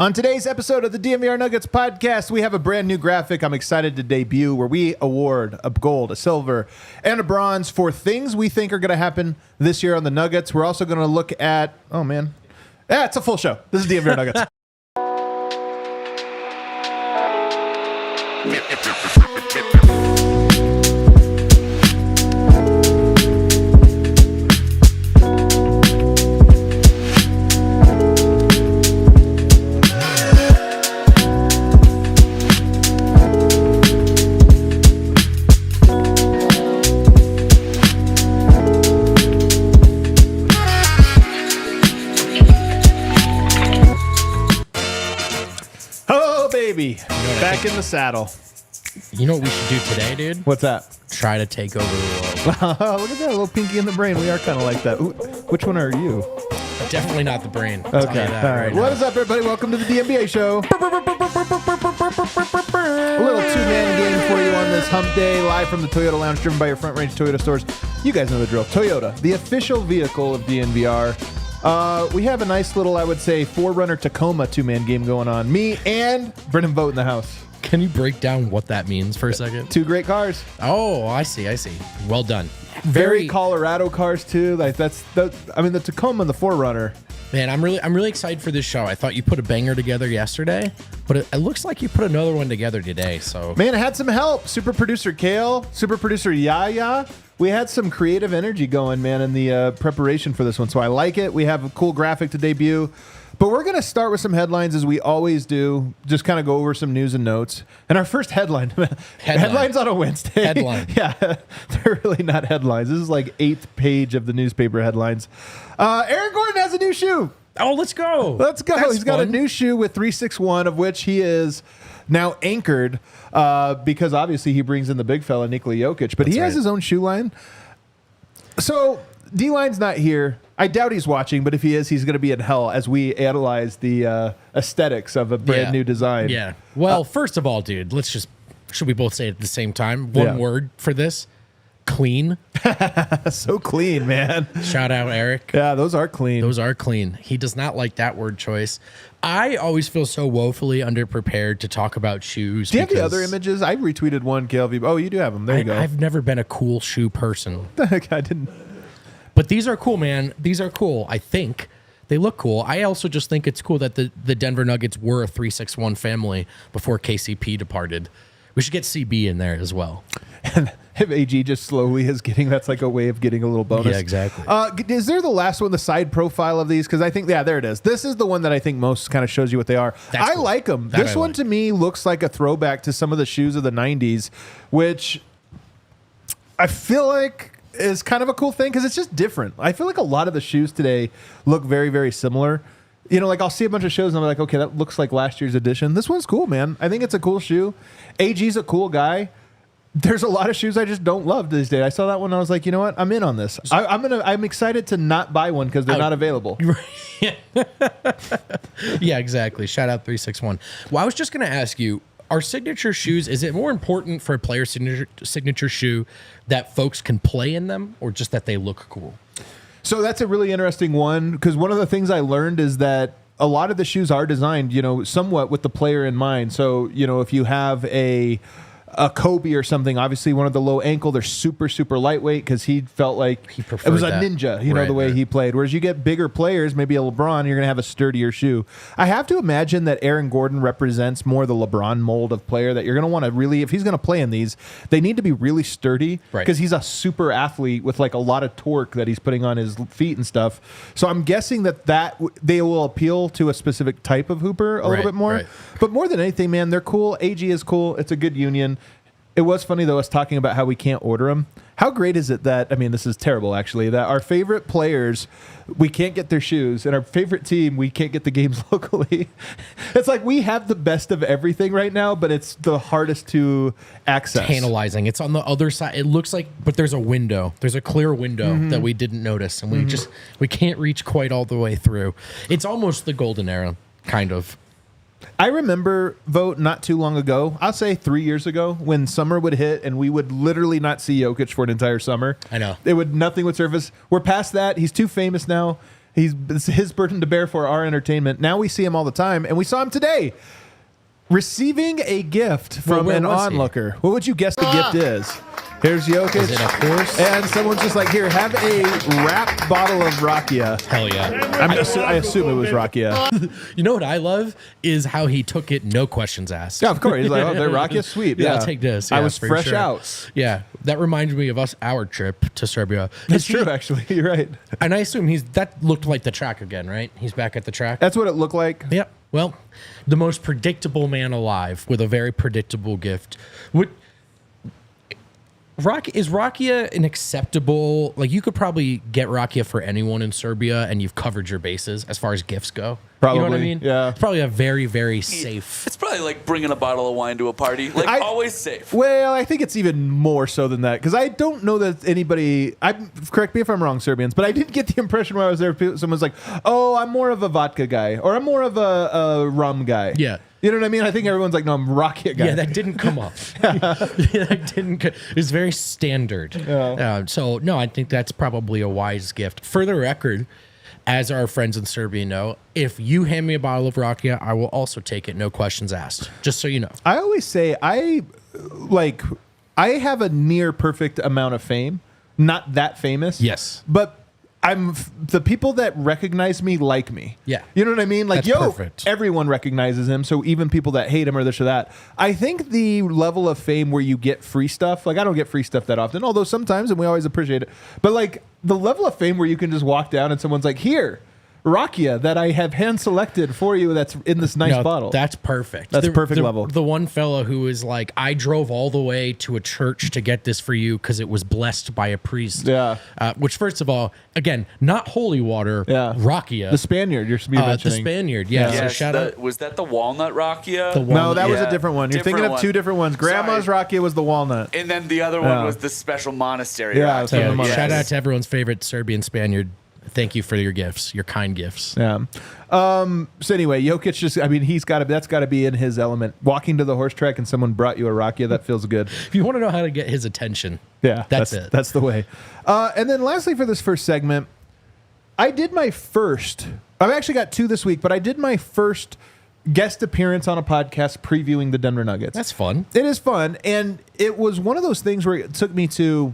On today's episode of the DNVR Nuggets podcast, we have a brand new graphic I'm excited to debut where we award a gold, a silver, and a bronze for things we think are going to happen this year on the Nuggets. We're also going to look at, it's a full show. This is DNVR Nuggets. Back in the saddle. You know what we should do today, dude? What's that? Try to take over the world. Look at that, a little pinky in the brain. We are kind of like that. Ooh, which one are you? Definitely not the brain. Okay, all right. What is up, everybody? Welcome to the DNVR show. A little two-man game for you on this hump day, live from the Toyota Lounge, driven by your Front Range Toyota stores. You guys know the drill. Toyota, the official vehicle of DNVR. We have a nice little, I would say, Forerunner Tacoma two-man game going on. Me and Brennan Vogt in the house. Can you break down what that means for a second? Two great cars. Oh, I see. Well done. Very Colorado cars too. Like the Tacoma and the Forerunner. Man, I'm really excited for this show. I thought you put a banger together yesterday, but it looks like you put another one together today. So, man, I had some help. Super producer Kale, super producer Yaya. We had some creative energy going, man, in the preparation for this one. So I like it. We have a cool graphic to debut. But we're going to start with some headlines as we always do. Just kind of go over some news and notes. And our first headlines on a Wednesday. Headline. Yeah, they're really not headlines. This is like 8th page of the newspaper headlines. Aaron Gordon has a new shoe. Oh, let's go. Let's go. That's He's got a new shoe with 361, of which he is now anchored because obviously he brings in the big fella, Nikola Jokic. But he has his own shoe line. So D-Line's not here. I doubt he's watching, but if he is, he's going to be in hell as we analyze the aesthetics of a brand new design. Yeah. Well, first of all, dude, should we both say it at the same time? One word for this. Clean. So clean, man. Shout out, Eric. Yeah, those are clean. Those are clean. He does not like that word choice. I always feel so woefully underprepared to talk about shoes. Do you have the other images? I retweeted one, KLV. Oh, you do have them. There you go. I've never been a cool shoe person. I didn't. But these are cool, man. These are cool. I think they look cool. I also just think it's cool that the Denver Nuggets were a 361 family before KCP departed. We should get CB in there as well. And if AG just slowly is getting, that's like a way of getting a little bonus. Yeah, exactly. Is there the last one, the side profile of these? Because I think, there it is. This is the one that I think most kind of shows you what they are. I like them. This one to me looks like a throwback to some of the shoes of the 90s, which I feel like is kind of a cool thing because it's just different. I feel like a lot of the shoes today look very, very similar. You know, like I'll see a bunch of shoes and I'm like, okay, that looks like last year's edition. This one's cool, man. I think it's a cool shoe. AG's a cool guy. There's a lot of shoes I just don't love these days. I saw that one and I was like, you know what? I'm in on this. I'm excited to not buy one because they're not available. Yeah, exactly. Shout out 361. Well, I was just going to ask you, are signature shoes, is it more important for a player's signature shoe that folks can play in them or just that they look cool? So that's a really interesting one because one of the things I learned is that a lot of the shoes are designed, somewhat with the player in mind. So, if you have a Kobe or something, obviously one of the low ankle, they're super, super lightweight because he felt like it was a ninja, the way he played. Whereas you get bigger players, maybe a LeBron, you're going to have a sturdier shoe. I have to imagine that Aaron Gordon represents more the LeBron mold of player that you're going to want to really, if he's going to play in these, they need to be really sturdy because he's a super athlete with like a lot of torque that he's putting on his feet and stuff. So I'm guessing that they will appeal to a specific type of hooper a little bit more. Right. But more than anything, man, they're cool. AG is cool. It's a good union. It was funny, though, us talking about how we can't order them. How great is it that, this is terrible, actually, that our favorite players, we can't get their shoes, and our favorite team, we can't get the games locally. It's like we have the best of everything right now, but it's the hardest to access. Tantalizing. It's on the other side. It looks like, but there's a window. There's a clear window that we didn't notice, and we can't reach quite all the way through. It's almost the golden era, kind of. I remember, Vogt, not too long ago, I'll say 3 years ago, when summer would hit and we would literally not see Jokic for an entire summer. I know. Nothing would surface. We're past that. He's too famous now. It's his burden to bear for our entertainment. Now we see him all the time, and we saw him today receiving a gift from an onlooker. What would you guess the gift is? Here's Jokic. Is it a horse? And someone's just like, here, have a wrapped bottle of Rakija. Hell yeah. I assume it was Rakija. You know what I love is how he took it, no questions asked. Yeah, of course. He's like, oh, they're Rakija? Sweet. Yeah, I'll take this. I Yeah, was for fresh sure. out. Yeah, that reminds me of our trip to Serbia. That's true, actually. You're right. And I assume that looked like the track again, right? He's back at the track. That's what it looked like. Yep. Well, the most predictable man alive with a very predictable gift. Is Rakija an acceptable? Like, you could probably get Rakija for anyone in Serbia, and you've covered your bases as far as gifts go. Probably, you know what I mean? yeah. It's probably a very, very safe. It's probably like bringing a bottle of wine to a party. Like, always safe. Well, I think it's even more so than that, because I don't know that anybody, correct me if I'm wrong, Serbians, but I did get the impression when I was there, someone's like, oh, I'm more of a vodka guy, or I'm more of a rum guy. Yeah. You know what I mean? I think everyone's like, no, I'm Rakija guy. Yeah, that didn't come up. That didn't. It's very standard. Yeah. So no, I think that's probably a wise gift. For the record, as our friends in Serbia know, if you hand me a bottle of Rakija, I will also take it, no questions asked. Just so you know. I always say I have a near perfect amount of fame. Not that famous. Yes. But the people that recognize me like me. Yeah. You know what I mean? Like, That's perfect. Everyone recognizes him. So even people that hate him or this or that. I think the level of fame where you get free stuff, like I don't get free stuff that often, although sometimes, and we always appreciate it. But like the level of fame where you can just walk down and someone's like, here, Rakija that I have hand selected for you that's in this nice bottle. That's perfect. That's perfect level. The one fellow who was like, I drove all the way to a church to get this for you because it was blessed by a priest. Yeah. Which, first of all, again, not holy water. Yeah. Rakija. The Spaniard you're mentioning. The Spaniard, yeah. Yes, So shout out. was that the walnut Rakija? No, that was Yeah. a different one. You're Different thinking of one. two different ones. Grandma's Sorry. Rakija was the walnut. And then the other one was the special monastery Yeah, Rakija. so the monastery. Shout out to everyone's favorite Serbian Spaniard. Thank you for your gifts, your kind gifts. Yeah. So anyway, Jokic that's got to be in his element. Walking to the horse track and someone brought you a Rakija, that feels good. If you want to know how to get his attention, Yeah, that's it. That's the way. And then lastly for this first segment, I've actually got two this week, but I did my first guest appearance on a podcast previewing the Denver Nuggets. That's fun. It is fun, and it was one of those things where it took me to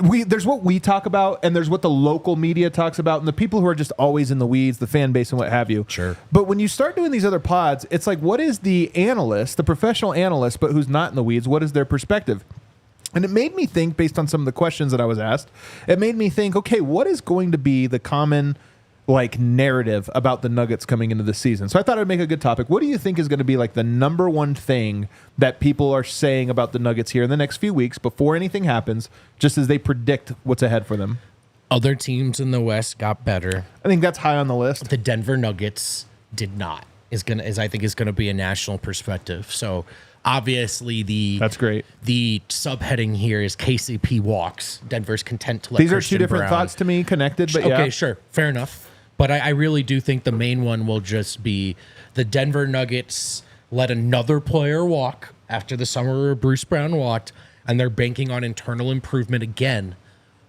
there's what we talk about, and there's what the local media talks about, and the people who are just always in the weeds, the fan base and what have you. Sure. But when you start doing these other pods, it's like, what is the analyst, the professional analyst, but who's not in the weeds, what is their perspective? And it made me think, based on some of the questions that I was asked, it made me think, okay, what is going to be the common narrative about the Nuggets coming into the season? So I thought I'd make a good topic. What do you think is going to be like the number one thing that people are saying about the Nuggets here in the next few weeks before anything happens, just as they predict what's ahead for them? Other teams in the West got better. I think that's high on the list. The Denver Nuggets did not. I think is going to be a national perspective. So obviously that's great. The subheading here is KCP walks. Denver's content to let These Christian are two different Brown. thoughts to me, connected, but Okay, yeah. sure, fair enough. But I really do think the main one will just be the Denver Nuggets let another player walk after the summer where Bruce Brown walked, and they're banking on internal improvement again.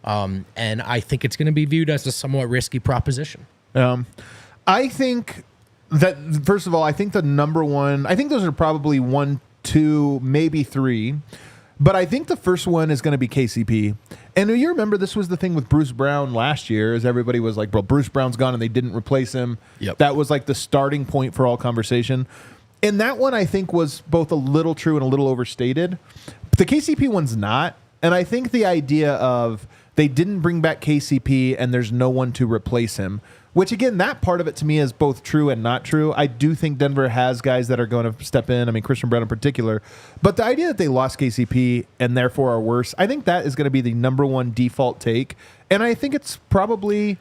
And I think it's going to be viewed as a somewhat risky proposition. I think that, first of all, I think the number one, I think those are probably 1, 2, maybe 3. But I think the first one is going to be KCP. And you remember this was the thing with Bruce Brown last year, as everybody was like, bro, Bruce Brown's gone and they didn't replace him. Yep. That was like the starting point for all conversation. And that one I think was both a little true and a little overstated. But the KCP one's not. And I think the idea of they didn't bring back KCP and there's no one to replace him, which, again, that part of it to me is both true and not true. I do think Denver has guys that are going to step in. I mean, Christian Brown in particular. But the idea that they lost KCP and therefore are worse, I think that is going to be the number one default take. And I think it's probably,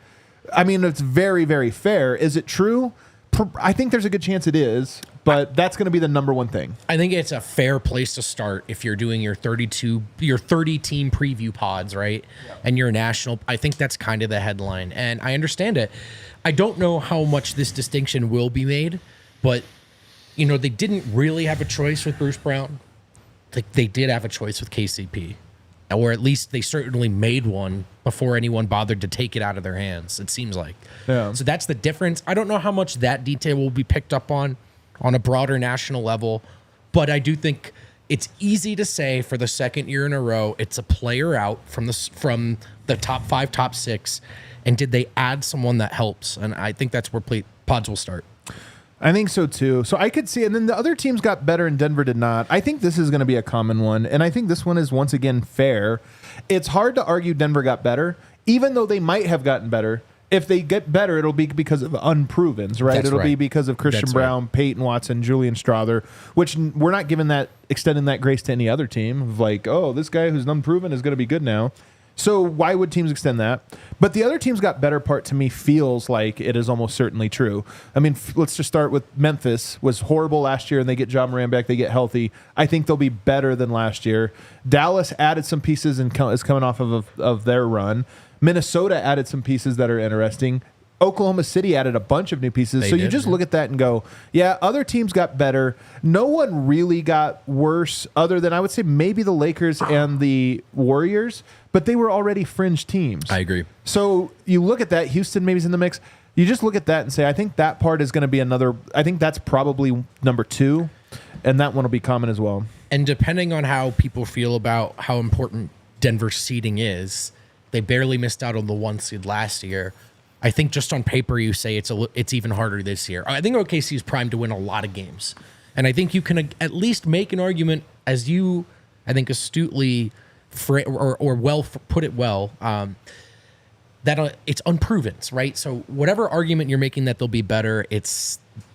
it's very, very fair. Is it true? I think there's a good chance it is, but that's going to be the number one thing. I think it's a fair place to start if you're doing your 30 team preview pods, right? Yeah. And you're national. I think that's kind of the headline, and I understand it. I don't know how much this distinction will be made, but they didn't really have a choice with Bruce Brown. Like, they did have a choice with KCP. or at least they certainly made one before anyone bothered to take it out of their hands, it seems like. Yeah. So that's the difference. I don't know how much that detail will be picked up on a broader national level, but I do think it's easy to say for the second year in a row, it's a player out from the top 5, top 6, and did they add someone that helps? And I think that's where pods will start. I think so too. So I could see, and then the other teams got better and Denver did not. I think this is going to be a common one, and I think this one is once again fair. It's hard to argue Denver got better, even though they might have gotten better. If they get better, it'll be because of unprovens, right? It'll be because of Christian Brown, Peyton Watson, Julian Strother, which we're not extending that grace to any other team of like, oh, this guy who's unproven is going to be good now. So why would teams extend that? But the other teams got better part to me feels like it is almost certainly true. I mean, let's just start with Memphis. Was horrible last year, and they get Jamal Murray back. They get healthy. I think they'll be better than last year. Dallas added some pieces and is coming off of their run. Minnesota added some pieces that are interesting. Oklahoma City added a bunch of new pieces. You just look at that and go, yeah, other teams got better. No one really got worse other than I would say maybe the Lakers and the Warriors, but they were already fringe teams. I agree. So you look at that, Houston maybe is in the mix. You just look at that and say, I think that part is going to be I think that's probably number 2, and that one will be common as well. And depending on how people feel about how important Denver's seeding is, they barely missed out on the 1 seed last year. I think just on paper you say it's even harder this year. I think OKC is primed to win a lot of games. And I think you can at least make an argument, as you, I think, astutely or well put it well, that it's unproven, right? So whatever argument you're making that they'll be better,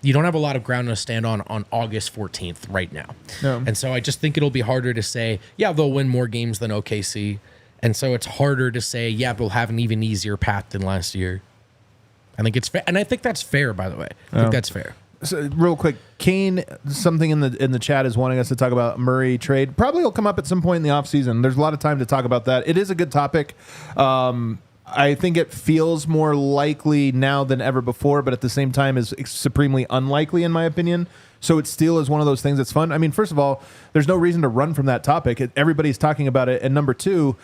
you don't have a lot of ground to stand on August 14th right now. No. And so I just think it'll be harder to say, yeah, they'll win more games than OKC. And so it's harder to say, yeah, they'll have an even easier path than last year. I think it's fair, and I think that's fair. By the way, I think that's fair. So real quick, Kane, something in the chat is wanting us to talk about Murray trade. Probably will come up at some point in the offseason. There's a lot of time to talk about that. It is a good topic. I think it feels more likely now than ever before, but at the same time is supremely unlikely in my opinion. So it still is one of those things that's fun. I mean, first of all, there's no reason to run from that topic. Everybody's talking about it. And number 2,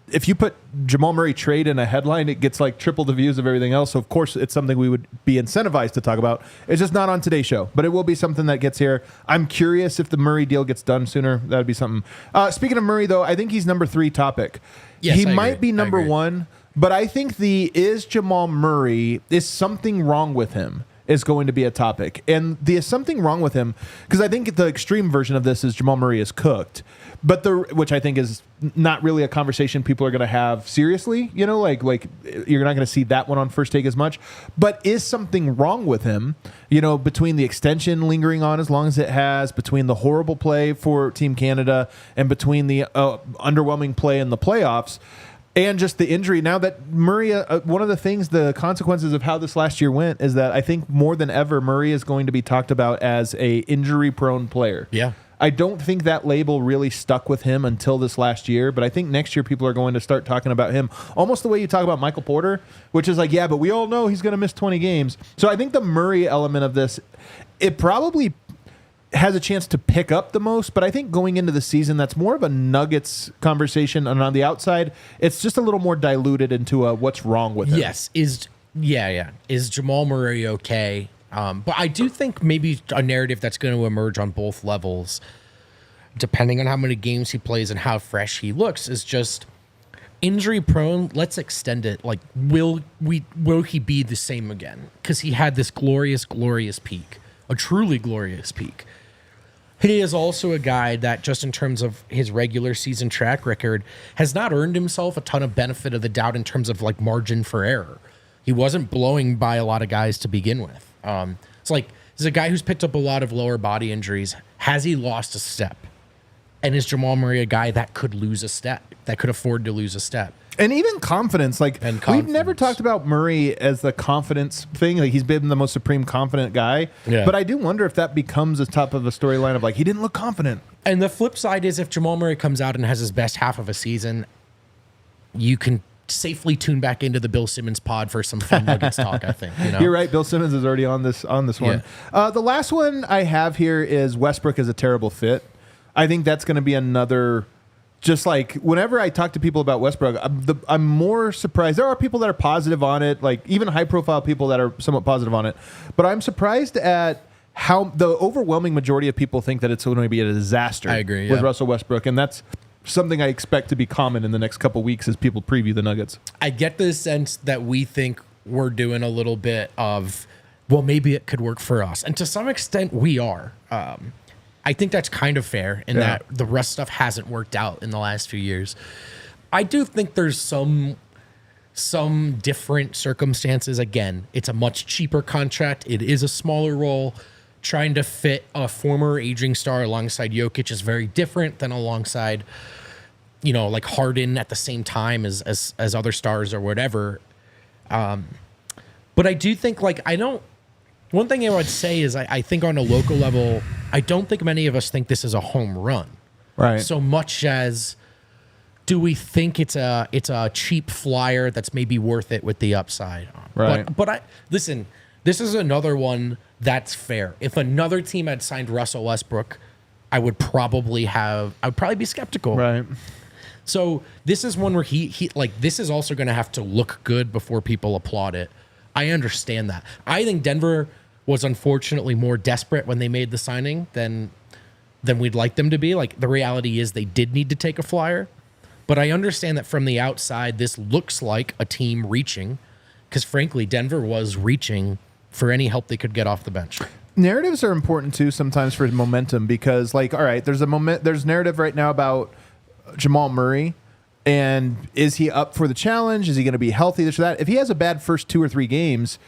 if you put Jamal Murray trade in a headline, it gets like triple the views of everything else. So, of course, it's something we would be incentivized to talk about. It's just not on today's show, but it will be something that gets here. I'm curious if the Murray deal gets done sooner. That would be something. Speaking of Murray, though, I think he's number 3 topic. Yes, he I might agree. be number 1, but I think is Jamal Murray, is something wrong with him? Is going to be a topic. And the something wrong with him, because I think the extreme version of this is Jamal Murray is cooked, but which I think is not really a conversation people are going to have seriously, like you're not going to see that one on First Take as much, but is something wrong with him, between the extension lingering on as long as it has, between the horrible play for Team Canada and between the underwhelming play in the playoffs, and just the injury. Now that Murray, one of the consequences of how this last year went is that I think more than ever, Murray is going to be talked about as a injury-prone player. Yeah. I don't think that label really stuck with him until this last year, but I think next year people are going to start talking about him almost the way you talk about Michael Porter, which is like, yeah, but we all know he's going to miss 20 games. So I think the Murray element of this, it probably has a chance to pick up the most, but I think going into the season, that's more of a Nuggets conversation, and on the outside, it's just a little more diluted into what's wrong with him. Yes, is Jamal Murray okay? But I do think maybe a narrative that's going to emerge on both levels, depending on how many games he plays and how fresh he looks, is just injury prone. Let's extend it. Like, will he be the same again? Because he had this glorious peak, a truly glorious peak. He is also a guy that, just in terms of his regular season track record, has not earned himself a ton of benefit of the doubt in terms of like margin for error. He wasn't blowing by a lot of guys to begin with. It's like, this is a guy who's picked up a lot of lower body injuries. Has he lost a step? And is Jamal Murray a guy that could lose a step, that could afford to lose a step? And even confidence. We've never talked about Murray as the confidence thing. Like, he's been the most supreme confident guy. Yeah. But I do wonder if that becomes a top of a storyline of like, he didn't look confident. And the flip side is, if Jamal Murray comes out and has his best half of a season, you can safely tune back into the Bill Simmons pod for some fun Nuggets talk, I think. You're right. Bill Simmons is already on this one. The last one I have here is Westbrook is a terrible fit. I think that's going to be another just like whenever I talk to people about Westbrook, I'm more surprised. There are people that are positive on it, like even high-profile people that are somewhat positive on it. But I'm surprised at how the overwhelming majority of people think that it's going to be a disaster. I agree, with yeah. Russell Westbrook, and that's something I expect to be common in the next couple weeks as people preview the Nuggets. I get the sense that we think we're doing a little bit of, well, maybe it could work for us, and to some extent we are. I think that's kind of fair in that the Russ stuff hasn't worked out in the last few years. I do think there's some different circumstances. Again, it's a much cheaper contract. It is a smaller role. Trying to fit a former aging star alongside Jokic is very different than alongside, like Harden at the same time as other stars or whatever. But I do think one thing I would say is I think on a local level, I don't think many of us think this is a home run. Right. So much as do we think it's a cheap flyer that's maybe worth it with the upside. Right. But listen, this is another one that's fair. If another team had signed Russell Westbrook, I would probably be skeptical. Right. So this is one where he this is also going to have to look good before people applaud it. I understand that. I think Denver was unfortunately more desperate when they made the signing than we'd like them to be. Like, the reality is they did need to take a flyer. But I understand that from the outside, this looks like a team reaching, because frankly, Denver was reaching for any help they could get off the bench. Narratives are important too sometimes for momentum, because all right, there's narrative right now about Jamal Murray. And is he up for the challenge? Is he going to be healthy? This or that. If he has a bad first 2 or 3 games,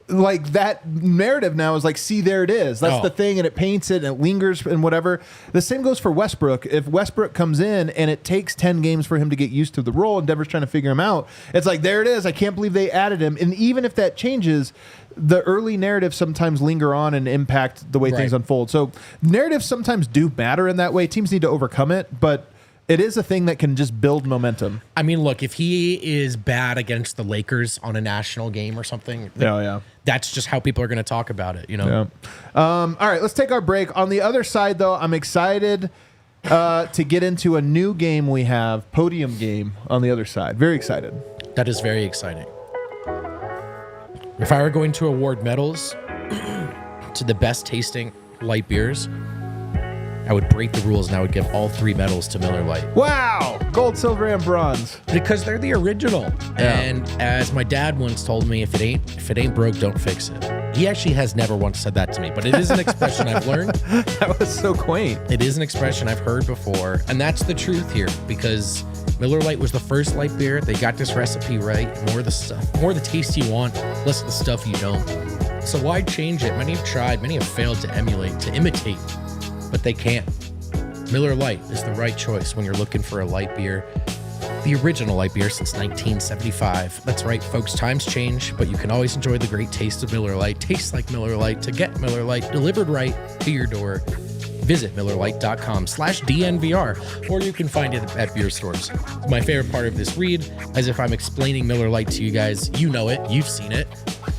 that narrative now is see, there it is. That's the thing, and it paints it, and it lingers and whatever. The same goes for Westbrook. If Westbrook comes in and it takes 10 games for him to get used to the role, and Denver's trying to figure him out, it's there it is. I can't believe they added him. And even if that changes, the early narratives sometimes linger on and impact the way things unfold. So narratives sometimes do matter in that way. Teams need to overcome it, but it is a thing that can just build momentum. I mean, look, if he is bad against the Lakers on a national game or something, that's just how people are going to talk about it, Yeah. All right, let's take our break. On the other side, though, I'm excited to get into a new game we have, Podium Game, on the other side. Very excited. That is very exciting. If I were going to award medals to the best tasting light beers, I would break the rules and I would give all 3 medals to Miller Lite. Wow! Gold, silver, and bronze. Because they're the original. Yeah. And as my dad once told me, if it ain't broke, don't fix it. He actually has never once said that to me, but it is an expression I've learned. That was so quaint. It is an expression I've heard before, and that's the truth here, because Miller Lite was the first light beer. They got this recipe right. More of the stuff, more of the taste you want, less of the stuff you don't. So why change it? Many have tried, many have failed to emulate, to imitate, but they can't. Miller Lite is the right choice when you're looking for a light beer. The original light beer since 1975. That's right, folks, times change, but you can always enjoy the great taste of Miller Lite. Tastes like Miller Lite. To get Miller Lite delivered right to your door, visit MillerLite.com/DNVR, or you can find it at beer stores. My favorite part of this read, as if I'm explaining Miller Lite to you guys. You know it, you've seen it.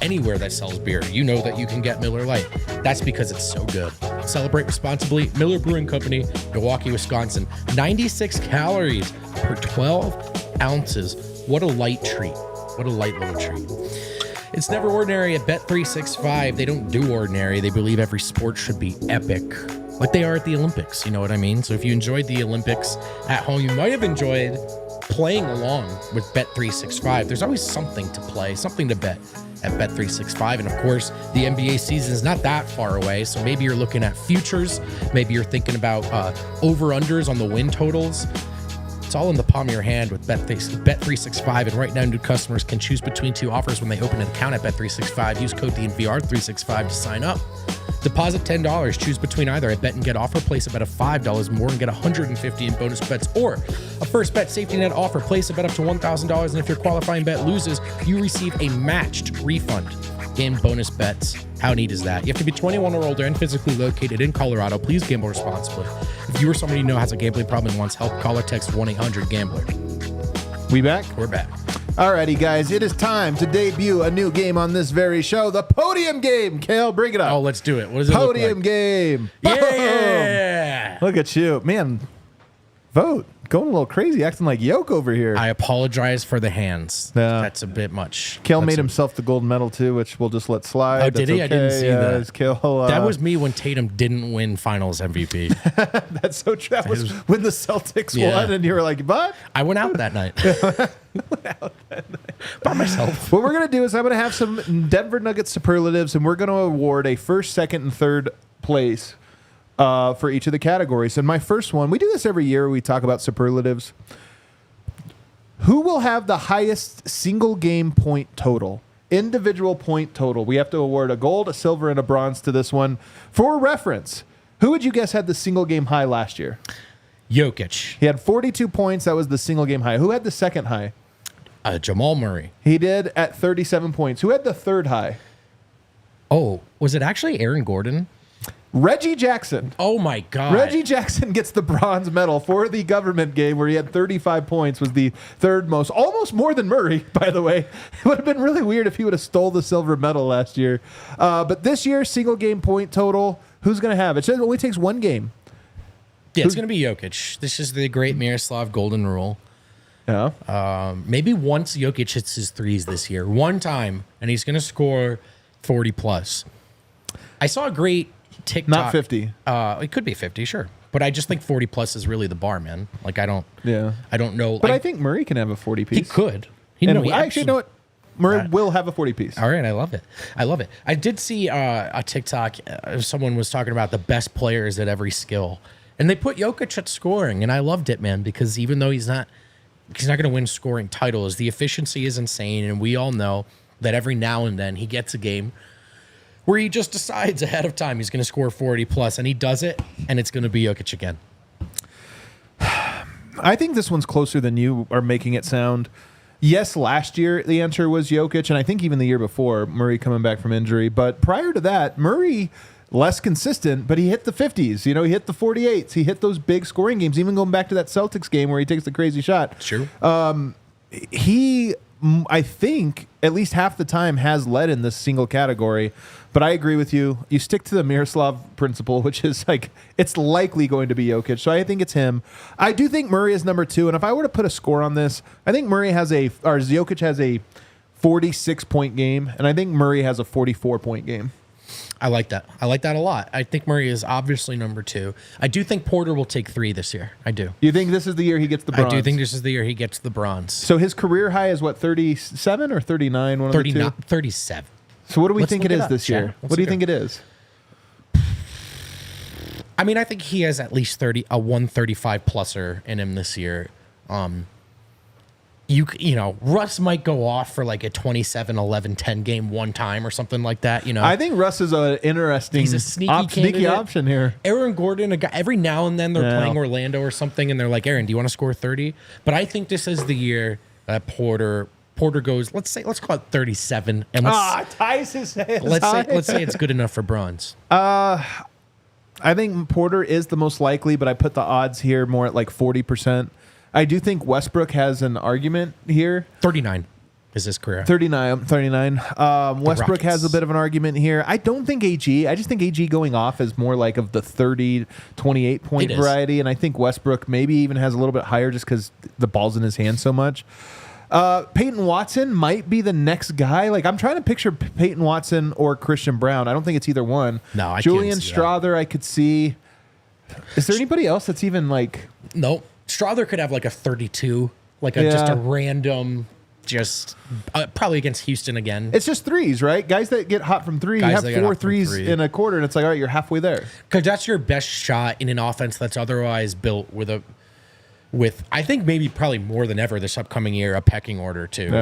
Anywhere that sells beer, you know that you can get Miller Lite. That's because it's so good. Celebrate responsibly. Miller Brewing Company, Milwaukee, Wisconsin. 96 calories per 12 ounces. What a light treat. What a light little treat. It's never ordinary at Bet365. They don't do ordinary. They believe every sport should be epic, like they are at the Olympics. You know what I mean? So if you enjoyed the Olympics at home, you might have enjoyed playing along with Bet365. There's always something to play, something to bet at Bet365. And of course, the NBA season is not that far away. So maybe you're looking at futures. Maybe you're thinking about over-unders on the win totals. It's all in the palm of your hand with Bet365. And right now, new customers can choose between 2 offers when they open an account at Bet365. Use code DNVR365 to sign up. Deposit $10. Choose between either a bet and get offer. Place a bet of $5 more and get $150 in bonus bets, or a first bet safety net offer. Place a bet up to $1,000, and if your qualifying bet loses, you receive a matched refund in bonus bets. How neat is that? You have to be 21 or older and physically located in Colorado. Please gamble responsibly. If you or somebody you know has a gambling problem and wants help, call or text 1-800-GAMBLER. We back? We're back. Alrighty, guys, it is time to debut a new game on this very show, the Podium Game. Kale, bring it up. Oh, let's do it. What does it Podium look like? Game. Yeah. Look at you. Man, vote. going a little crazy, acting like Yoke over here. I apologize for the hands. Yeah. That's a bit much. Kale made himself the gold medal too, which we'll just let slide. Oh, did he? I didn't see that. It's Kale, that was me when Tatum didn't win Finals MVP. That's so true. That was when the Celtics Yeah. won, and you were like, "But I went out that night. By myself. what we're gonna do is I'm gonna have some Denver Nuggets superlatives, and we're gonna award a first, second, and third place for each of the categories. And my first one, we do this every year. We talk about superlatives. Who will have the highest single game point total? Individual point total. We have to award a gold, a silver, and a bronze to this one. For reference, who would you guess had the single game high last year? Jokic. He had 42 points. That was the single game high. Who had the second high? Jamal Murray. He did at 37 points. Who had the third high? Oh, was it actually Aaron Gordon? Reggie Jackson. Oh, my God. Reggie Jackson gets the bronze medal for the government game where he had 35 points, was the third most, almost more than Murray, by the way. It would have been really weird if he would have stole the silver medal last year. But this year, single game point total, who's going to have it? It only takes one game. Yeah, it's going to be Jokic. This is the great Miroslav Golden Rule. Yeah. Maybe once Jokic hits his threes this year, one time, and he's going to score 40 plus. I saw a great TikTok. Not 50. It could be 50, sure. But I just think 40 plus is really the bar, man. Like, I don't know. But I think Murray can have a 40 piece. he could. I actually know what. Murray will have a 40 piece. All right, I love it. I love it. I did see a TikTok. Someone was talking about the best players at every skill, and they put Jokic at scoring, and I loved it, man, because even though he's not going to win scoring titles, the efficiency is insane, and we all know that every now and then he gets a game where he just decides ahead of time he's going to score 40 plus, and he does it, and it's going to be Jokic again. I think this one's closer than you are making it sound. Yes, last year the answer was Jokic, and I think even the year before, Murray coming back from injury. But prior to that, Murray, less consistent, but he hit the 50s. You know, he hit the 48s. He hit those big scoring games, even going back to that Celtics game where he takes the crazy shot. True. He, I think, at least half the time has led in this single category. But I agree with you. You stick to the Miroslav principle, which is like, it's likely going to be Jokic. So I think it's him. I do think Murray is number 2. And if I were to put a score on this, I think Jokic has a 46-point game. And I think Murray has a 44-point game. I like that. I like that a lot. I think Murray is obviously number 2. I do think Porter will take 3 this year. I do. You think this is the year he gets the bronze? I do think this is the year he gets the bronze. So his career high is what, 37 or 39? One of the two? 37. So what do we Let's think look it it is up, this Chad. year? Let's What do you look think it is? I mean, I think he has at least 135 pluser in him this year. You know, Russ might go off for like a 27, 11, 10 game one time or something like that. You know, I think Russ is an interesting he's a sneaky option here. Aaron Gordon, a guy, every now and then they're playing Orlando or something, and they're like, Aaron, do you want to score 30? But I think this is the year that Porter goes. Let's call it 37, and ties his hands. let's say it's good enough for bronze. I think Porter is the most likely, but I put the odds here more at like 40%. I do think Westbrook has an argument here. 39 is his career. 39. Westbrook Rockets. has a bit of an argument here. I don't think AG. I just think AG going off is more like of the 30, 28 point It is. variety. And I think Westbrook maybe even has a little bit higher just because the ball's in his hand so much. Peyton Watson might be the next guy. Like, I'm trying to picture Peyton Watson or Christian Brown. I don't think it's either one. No, I Julian can't see that. Strother, I could see. Is there anybody else that's even like... Nope. Strother could have like a 32, like just a random, probably against Houston again. It's just threes, right? Guys that get hot from three, Guys you that have get 4 hot from threes three. in a quarter, and it's like, all right, you're halfway there. Because that's your best shot in an offense that's otherwise built with I think maybe probably more than ever this upcoming year, a pecking order too. Yeah.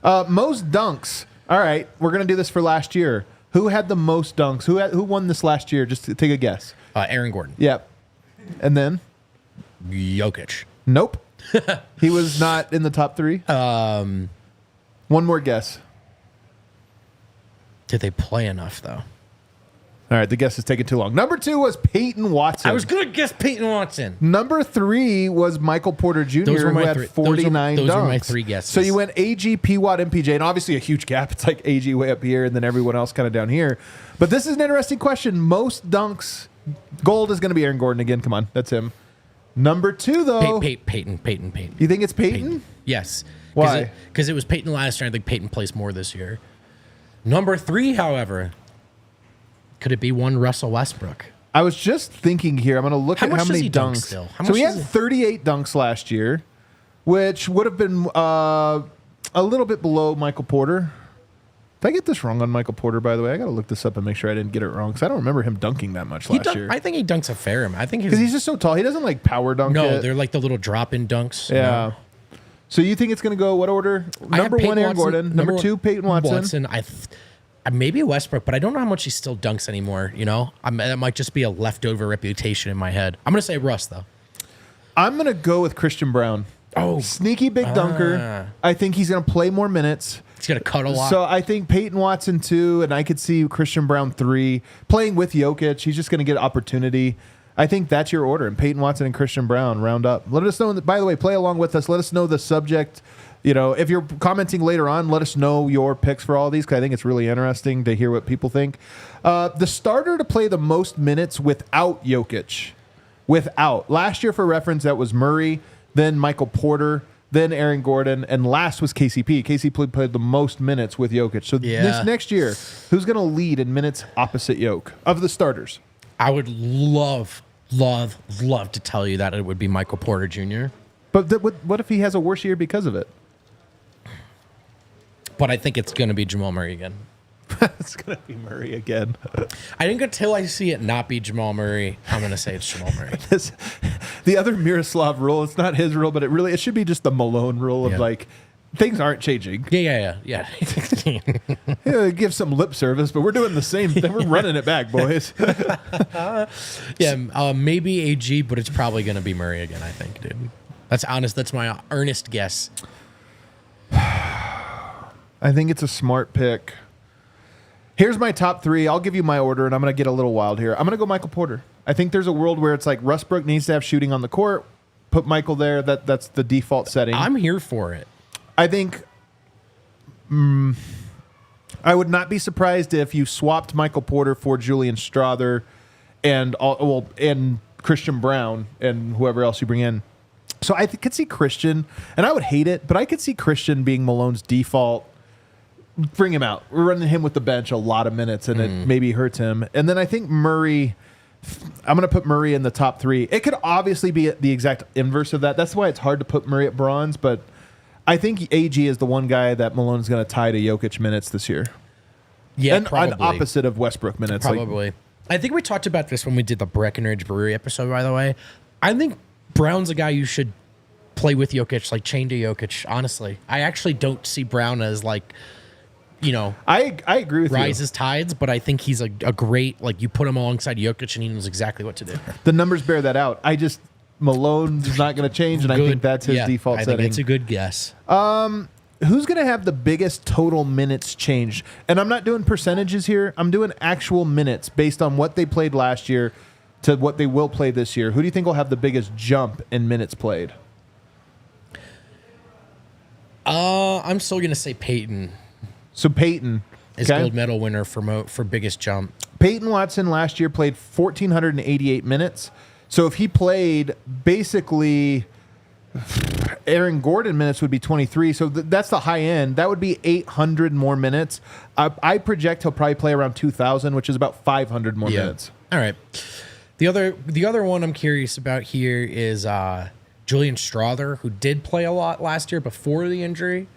So Most dunks. All right, we're going to do this for last year. Who had the most dunks? Who won this last year? Just to take a guess. Aaron Gordon. Yep. And then? Jokic. Nope. He was not in the top 3. One more guess. Did they play enough though? All right, the guess is taking too long. Number 2 was Peyton Watson. I was going to guess Peyton Watson. Number 3 was Michael Porter Jr., Those were who my had three- 49 those dunks. were my 3 guesses. So you went AG, P-Watt, MPJ, and obviously a huge gap. It's like AG way up here and then everyone else kind of down here. But this is an interesting question. Most dunks, gold is going to be Aaron Gordon again. Come on, that's him. Number 2, though. Peyton. You think it's Peyton? Yes. Why? Because it was Peyton last year. I think Peyton plays more this year. Number 3, however, could it be one Russell Westbrook? I was just thinking here. I'm going to look at how many dunks. Still? So he had 38 dunks last year, which would have been a little bit below Michael Porter. Did I get this wrong on Michael Porter, by the way? I got to look this up and make sure I didn't get it wrong because I don't remember him dunking that much last year. I think he dunks a fair amount. I think because he's just so tall. He doesn't like power dunk. No, they're like the little drop-in dunks. Yeah. No. So you think it's going to go what order? Number 1, Aaron Gordon. Number 2, Peyton Watson. Maybe Westbrook, but I don't know how much he still dunks anymore. You know, that might just be a leftover reputation in my head. I'm going to say Russ, though. I'm going to go with Christian Brown. Oh, sneaky big dunker. I think he's going to play more minutes. He's going to cut a lot. So I think Peyton Watson 2, and I could see Christian Brown 3 playing with Jokic. He's just going to get opportunity. I think that's your order. And Peyton Watson and Christian Brown round up. Let us know. By the way, play along with us. Let us know the subject. You know, if you're commenting later on, let us know your picks for all these because I think it's really interesting to hear what people think. The starter to play the most minutes without Jokic. Last year, for reference, that was Murray, then Michael Porter, then Aaron Gordon, and last was KCP. KCP played the most minutes with Jokic. So this next year, who's going to lead in minutes opposite Jokic of the starters? I would love to tell you that it would be Michael Porter Jr. But what if he has a worse year because of it? But I think it's going to be Jamal Murray again. It's going to be Murray again. I think until I see it not be Jamal Murray, I'm going to say it's Jamal Murray. The other Miroslav rule, it's not his rule, but it should be just the Malone rule of like, things aren't changing. Yeah. Give some lip service, but we're doing the same thing. We're running it back, boys. Maybe AG, but it's probably going to be Murray again, I think, dude. That's honest. That's my earnest guess. I think it's a smart pick. Here's my top 3. I'll give you my order, and I'm going to get a little wild here. I'm going to go Michael Porter. I think there's a world where it's like Westbrook needs to have shooting on the court. Put Michael there. That's the default setting. I'm here for it. I think I would not be surprised if you swapped Michael Porter for Julian Strawther and Christian Brown and whoever else you bring in. So I could see Christian, and I would hate it, but I could see Christian being Malone's default. Bring him out. We're running him with the bench a lot of minutes, and it maybe hurts him. And then I think Murray, I'm going to put Murray in the top 3. It could obviously be the exact inverse of that. That's why it's hard to put Murray at bronze, but I think AG is the one guy that Malone's going to tie to Jokic minutes this year. Yeah, and probably. An opposite of Westbrook minutes. Probably. I think we talked about this when we did the Breckenridge Brewery episode, by the way. I think Brown's a guy you should play with Jokic, like chain to Jokic, honestly. I actually don't see Brown as like, you know, I agree with rises tides, but I think he's a great, like, you put him alongside Jokic and he knows exactly what to do. The numbers bear that out. Malone's not going to change, and I think that's his default setting. I think it's a good guess. Who's going to have the biggest total minutes change? And I'm not doing percentages here. I'm doing actual minutes based on what they played last year to what they will play this year. Who do you think will have the biggest jump in minutes played? I'm still going to say Peyton. So Peyton is gold medal winner for biggest jump. Peyton Watson last year played 1,488 minutes. So if he played basically Aaron Gordon minutes would be 23. So that's the high end. That would be 800 more minutes. I project he'll probably play around 2,000, which is about 500 more minutes. All right. The other one I'm curious about here is Julian Strawther, who did play a lot last year before the injury.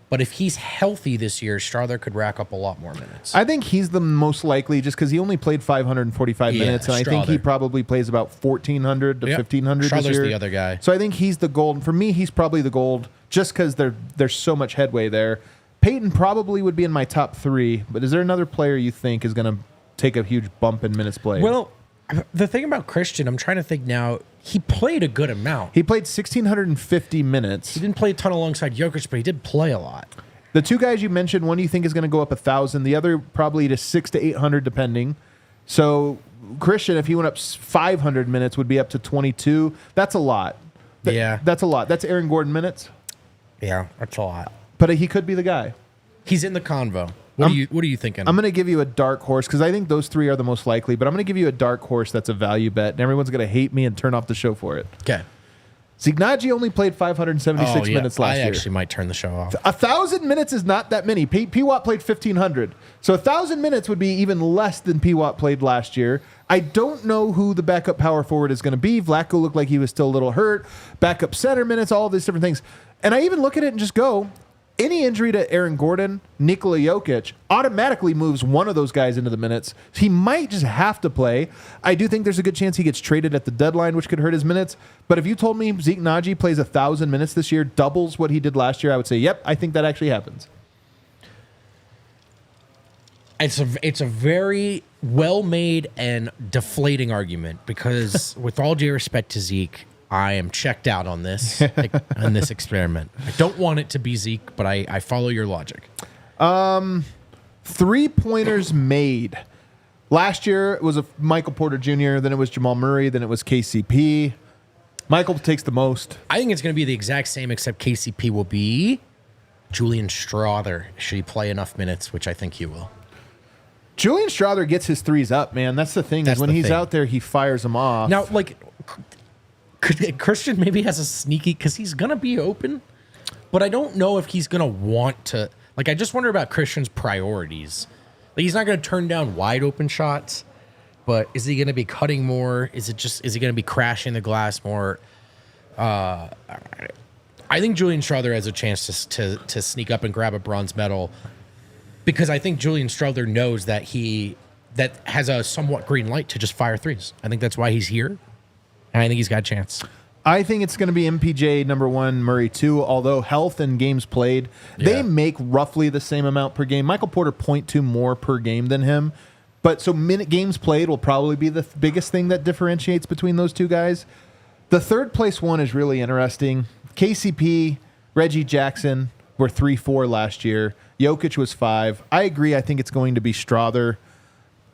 But if he's healthy this year, Strawther could rack up a lot more minutes. I think he's the most likely just because he only played 545 minutes, and I think he probably plays about 1,400 to 1,500 this year. Strawther's the other guy. So I think he's the gold. For me, he's probably the gold just because there's so much headway there. Peyton probably would be in my top 3, but is there another player you think is going to take a huge bump in minutes played? Well, the thing about Christian, I'm trying to think now, he played a good amount. He played 1,650 minutes. He didn't play a ton alongside Jokic, but he did play a lot. The two guys you mentioned, one you think is going to go up 1,000, the other probably to 600 to 800 depending. So Christian, if he went up 500 minutes, would be up to 22. That's a lot. That's a lot. That's Aaron Gordon minutes. Yeah, that's a lot. But he could be the guy. He's in the convo. What are you thinking? I'm going to give you a dark horse because I think those three are the most likely, but I'm going to give you a dark horse that's a value bet, and everyone's going to hate me and turn off the show for it. Okay. Zignagi only played 576 minutes last year. I actually might turn the show off. 1,000 minutes is not that many. P-Watt played 1,500. So 1,000 minutes would be even less than P-Watt played last year. I don't know who the backup power forward is going to be. Vlatko looked like he was still a little hurt. Backup center minutes, all of these different things. And I even look at it and just go, any injury to Aaron Gordon, Nikola Jokic, automatically moves one of those guys into the minutes. He might just have to play. I do think there's a good chance he gets traded at the deadline, which could hurt his minutes. But if you told me Zeke Naji plays 1,000 minutes this year, doubles what he did last year, I would say, yep, I think that actually happens. It's a very well-made and deflating argument because with all due respect to Zeke, I am checked out on this experiment. I don't want it to be Zeke, but I follow your logic. 3-pointers made. Last year it was a Michael Porter Jr., then it was Jamal Murray, then it was KCP. Michael takes the most. I think it's going to be the exact same, except KCP will be Julian Strawther. Should he play enough minutes, which I think he will. Julian Strawther gets his threes up, man. That's the thing. Is when he's out there, he fires them off. Now, like, Christian maybe has a sneaky, because he's going to be open, but I don't know if he's going to want to. Like, I just wonder about Christian's priorities. Like, he's not going to turn down wide open shots, but is he going to be cutting more? Is he going to be crashing the glass more? I think Julian Strawther has a chance to sneak up and grab a bronze medal, because I think Julian Strawther knows that that has a somewhat green light to just fire threes. I think that's why he's here, and I think he's got a chance. I think it's going to be MPJ number 1, Murray 2, although health and games played, they make roughly the same amount per game. Michael Porter 0.2 more per game than him, but so minute games played will probably be the biggest thing that differentiates between those two guys. The third place one is really interesting. KCP, Reggie Jackson were 3-4 last year. Jokic was 5. I agree. I think it's going to be Strawther.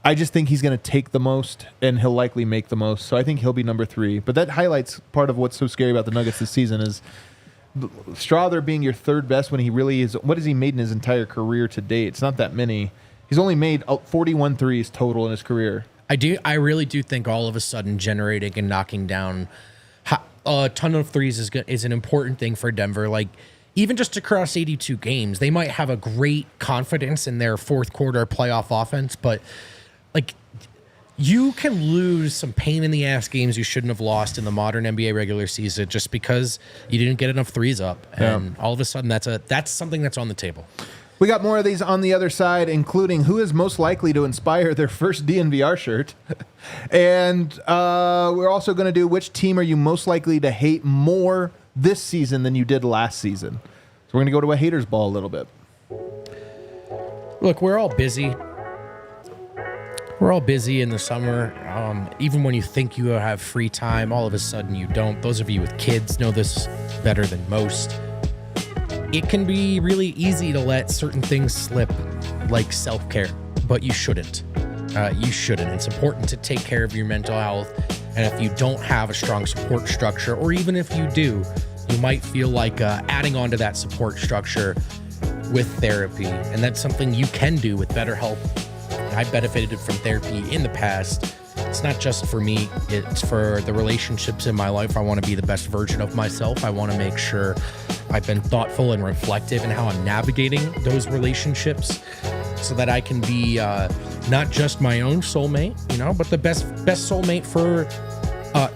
I just think he's going to take the most, and he'll likely make the most. So I think he'll be number 3. But that highlights part of what's so scary about the Nuggets this season is Strawther being your third best when he really is. What has he made in his entire career to date? It's not that many. He's only made 41 threes total in his career. I really do think all of a sudden generating and knocking down a ton of threes is an important thing for Denver. Like, even just across 82 games, they might have a great confidence in their fourth quarter playoff offense, but like, you can lose some pain in the ass games you shouldn't have lost in the modern NBA regular season just because you didn't get enough threes up. And all of a sudden that's something that's on the table. We got more of these on the other side, including who is most likely to inspire their first DNVR shirt. And we're also going to do which team are you most likely to hate more this season than you did last season. So we're going to go to a haters ball a little bit. Look, we're all busy. We're all busy in the summer. Even when you think you have free time, all of a sudden you don't. Those of you with kids know this better than most. It can be really easy to let certain things slip, like self-care, but you shouldn't. You shouldn't. It's important to take care of your mental health. And if you don't have a strong support structure, or even if you do, you might feel like adding on to that support structure with therapy. And that's something you can do with BetterHelp. I benefited from therapy in the past. It's not just for me, it's for the relationships in my life. I want to be the best version of myself. I want to make sure I've been thoughtful and reflective in how I'm navigating those relationships so that I can be not just my own soulmate, but the best soulmate for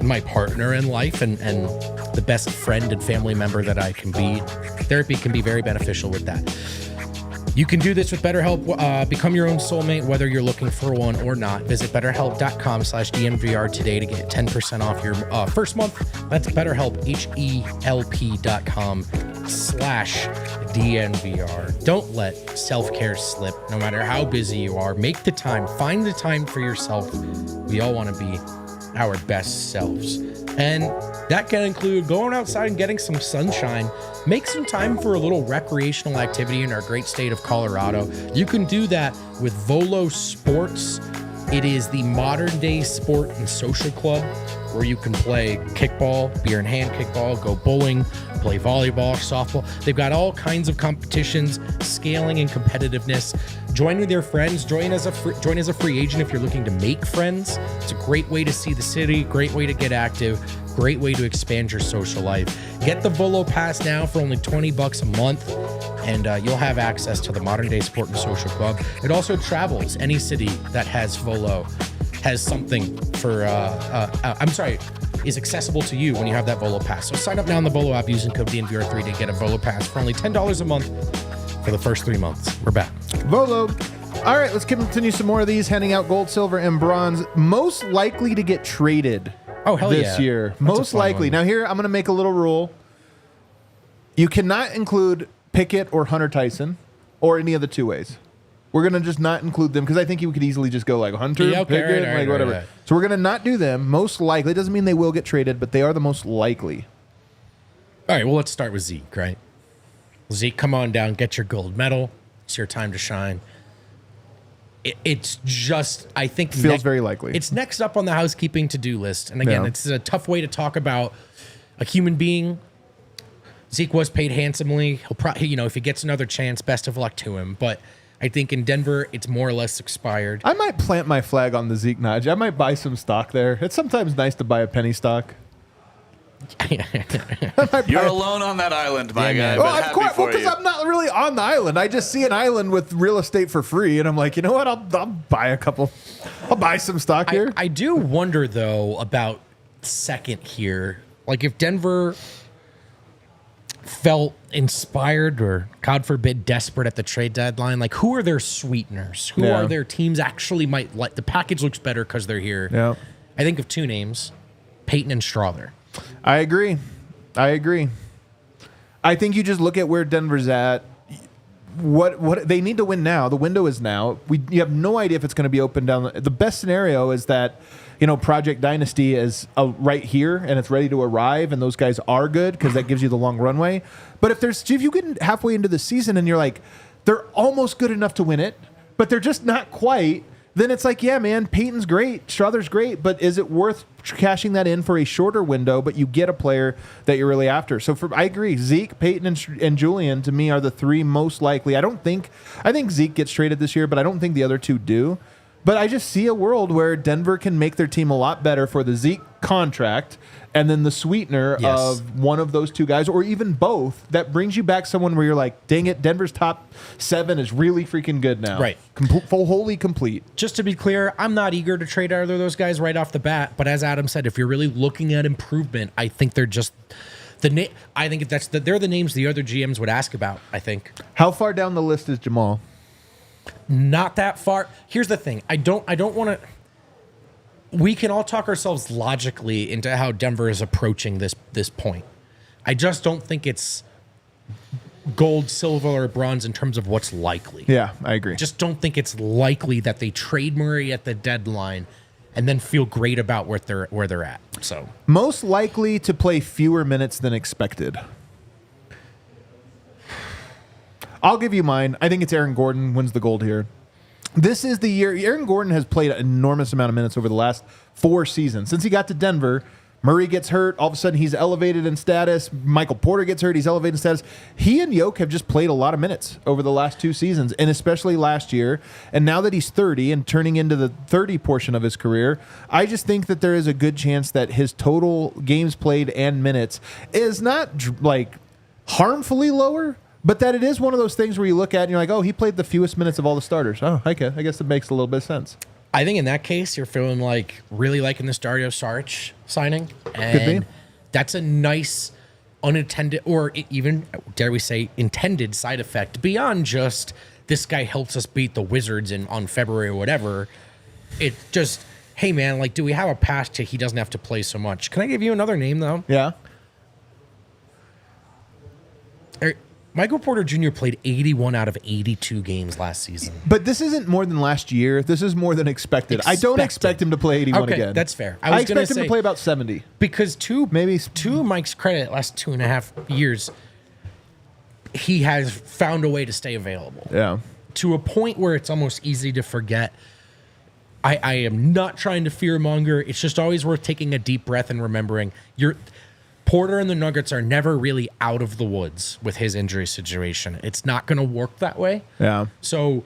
my partner in life and the best friend and family member that I can be. Therapy can be very beneficial with that. You can do this with BetterHelp. Become your own soulmate, whether you're looking for one or not. Visit BetterHelp.com/DNVR today to get 10% off your first month. That's BetterHelp, HELP.com/DNVR. Don't let self-care slip, no matter how busy you are. Make the time. Find the time for yourself. We all want to be our best selves. And that can include going outside and getting some sunshine. Make some time for a little recreational activity in our great state of Colorado. You can do that with Volo Sports It is the modern day sport and social club where you can play kickball, beer in hand kickball, go bowling, play volleyball, softball. They've got all kinds of competitions, scaling and competitiveness. Join with your friends. Join as a free agent if you're looking to make friends. It's a great way to see the city, great way to get active, great way to expand your social life. Get the Volo Pass now for only $20 a month, and you'll have access to the Modern Day Sport and Social Club. It also travels. Any city that has Volo has something for, is accessible to you when you have that Volo Pass. So sign up now on the Volo app using code DNVR3 to get a Volo Pass for only $10 a month for the first 3 months. We're back. Volo. All right, let's continue some more of these, handing out gold, silver, and bronze. Most likely to get traded this year. That's most likely. one. Now here, I'm going to make a little rule. You cannot include Pickett or Hunter Tyson or any of the two-ways. We're going to just not include them because I think you could easily just go like Hunter, Pickett, whatever. Right. So we're going to not do them. Most likely. Doesn't mean they will get traded, but they are the most likely. All right, well, let's start with Zeke, right? Zeke, come on down, get your gold medal. It's your time to shine. It's just, I think... Feels very likely. It's next up on the housekeeping to-do list. And again, It's a tough way to talk about a human being. Zeke was paid handsomely. He'll probably, if he gets another chance, best of luck to him. But I think in Denver, it's more or less expired. I might plant my flag on the Zeke Nudge. I might buy some stock there. It's sometimes nice to buy a penny stock. You're alone on that island, my guy. But happy for you. Because I'm not really on the island. I just see an island with real estate for free, and I'm like, you know what? I'll buy a couple. I'll buy some stock here. I do wonder though about second here. Like if Denver felt inspired or, God forbid, desperate at the trade deadline, like who are their sweeteners? Who are their teams actually might let the package looks better because they're here? Yeah. I think of two names, Peyton and Strother. I agree. I think you just look at where Denver's at. What they need to win now. The window is now. You have no idea if it's going to be open down. The best scenario is that Project Dynasty is right here and it's ready to arrive, and those guys are good because that gives you the long runway. But if you get halfway into the season and you're like, they're almost good enough to win it, but they're just not quite, then it's like, yeah, man, Peyton's great, Strother's great, but is it worth cashing that in for a shorter window, but you get a player that you're really after? So I agree. Zeke, Peyton, and Julian, to me, are the three most likely. I think Zeke gets traded this year, but I don't think the other two do. But I just see a world where Denver can make their team a lot better for the Zeke contract and then the sweetener of one of those two guys, or even both, that brings you back someone where you're like, dang it, Denver's top 7 is really freaking good now. Right. Wholly complete. Just to be clear, I'm not eager to trade either of those guys right off the bat. But as Adam said, if you're really looking at improvement, I think they're just I think they're the names the other GMs would ask about, I think. How far down the list is Jamal? Not that far. Here's the thing. I don't want to. We can all talk ourselves logically into how Denver is approaching this point. I just don't think it's gold, silver, or bronze in terms of what's likely. Yeah, I agree. Just don't think it's likely that they trade Murray at the deadline and then feel great about where they're at. So most likely to play fewer minutes than expected. I'll give you mine. I think it's Aaron Gordon wins the gold here. This is the year. Aaron Gordon has played an enormous amount of minutes over the last 4 seasons. Since he got to Denver, Murray gets hurt. All of a sudden, he's elevated in status. Michael Porter gets hurt. He's elevated in status. He and Jokic have just played a lot of minutes over the last 2 seasons, and especially last year. And now that he's 30 and turning into the 30 portion of his career, I just think that there is a good chance that his total games played and minutes is not like harmfully lower, but that it is one of those things where you look at and you're like, oh, he played the fewest minutes of all the starters. Oh, okay. I guess it makes a little bit of sense. I think in that case, you're feeling like really liking this Dario Saric signing. Could be. That's a nice unintended, or even, dare we say, intended side effect beyond just this guy helps us beat the Wizards on February or whatever. It just, hey, man, like, do we have a path to he doesn't have to play so much? Can I give you another name, though? Yeah. Michael Porter Jr. played 81 out of 82 games last season. But this isn't more than last year. This is more than expected. I don't expect him to play 81 again. That's fair. I expect him to play about 70. Because to Mike's credit, last 2.5 years, he has found a way to stay available. Yeah. To a point where it's almost easy to forget. I am not trying to fearmonger. It's just always worth taking a deep breath and remembering Porter and the Nuggets are never really out of the woods with his injury situation. It's not going to work that way. Yeah. So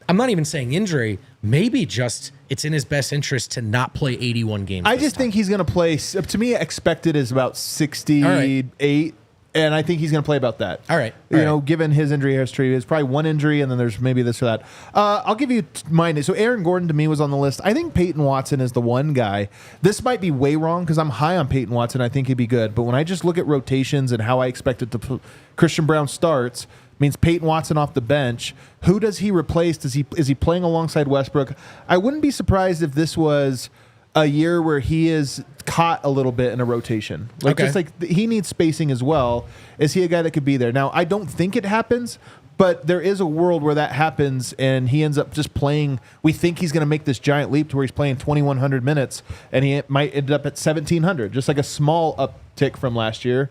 I'm not even saying injury. Maybe just it's in his best interest to not play 81 games. I just think he's going to play. To me, expected is about 68. And I think he's going to play about that. All right. You know, given his injury history, it's probably one injury, and then there's maybe this or that. I'll give you mine. So Aaron Gordon to me was on the list. I think Peyton Watson is the one guy. This might be way wrong because I'm high on Peyton Watson. I think he'd be good. But when I just look at rotations and how I expect it to Christian Brown starts, means Peyton Watson off the bench. Who does he replace? Is he playing alongside Westbrook? I wouldn't be surprised if this was a year where he is caught a little bit in a rotation. Just like he needs spacing as well. Is he a guy that could be there? Now, I don't think it happens, but there is a world where that happens and he ends up just playing. We think he's going to make this giant leap to where he's playing 2,100 minutes and he might end up at 1,700, just like a small uptick from last year.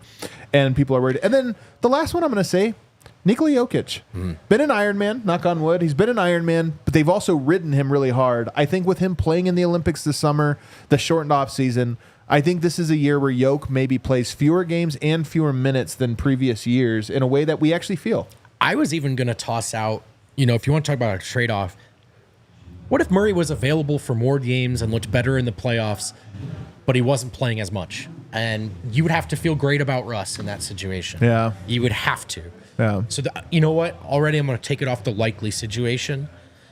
And people are worried. And then the last one I'm going to say, Nikola Jokic. Been an Ironman, knock on wood. He's been an Ironman, but they've also ridden him really hard. I think with him playing in the Olympics this summer, the shortened off season, I think this is a year where Jokic maybe plays fewer games and fewer minutes than previous years in a way that we actually feel. I was even going to toss out, if you want to talk about a trade-off, what if Murray was available for more games and looked better in the playoffs, but he wasn't playing as much? And you would have to feel great about Russ in that situation. Yeah. You would have to. Yeah. So, you know what? Already I'm going to take it off the likely situation.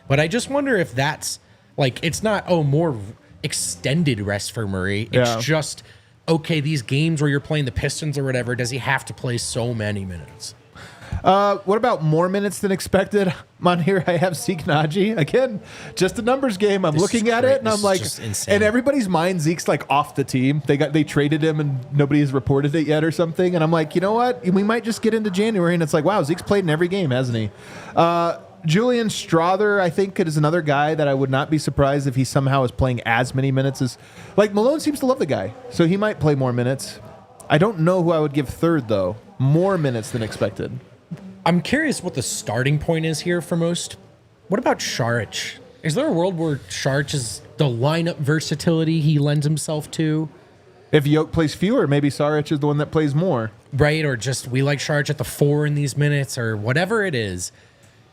But I just wonder if that's, it's not, more extended rest for Murray. It's just, okay, these games where you're playing the Pistons or whatever, does he have to play so many minutes? What about more minutes than expected? On here, I have Zeke Naji. Again, just a numbers game. I'm looking at it, and I'm like, and everybody's mind, Zeke's off the team. They traded him, and nobody has reported it yet or something. And I'm like, you know what? We might just get into January, and it's like, wow, Zeke's played in every game, hasn't he? Julian Strother, I think, is another guy that I would not be surprised if he somehow is playing as many minutes as... Malone seems to love the guy, so he might play more minutes. I don't know who I would give third, though. More minutes than expected. I'm curious what the starting point is here for most. What about Šarić? Is there a world where Šarić is the lineup versatility he lends himself to? If Jokic plays fewer, maybe Šarić is the one that plays more. Right, or just we like Šarić at the 4 in these minutes, or whatever it is.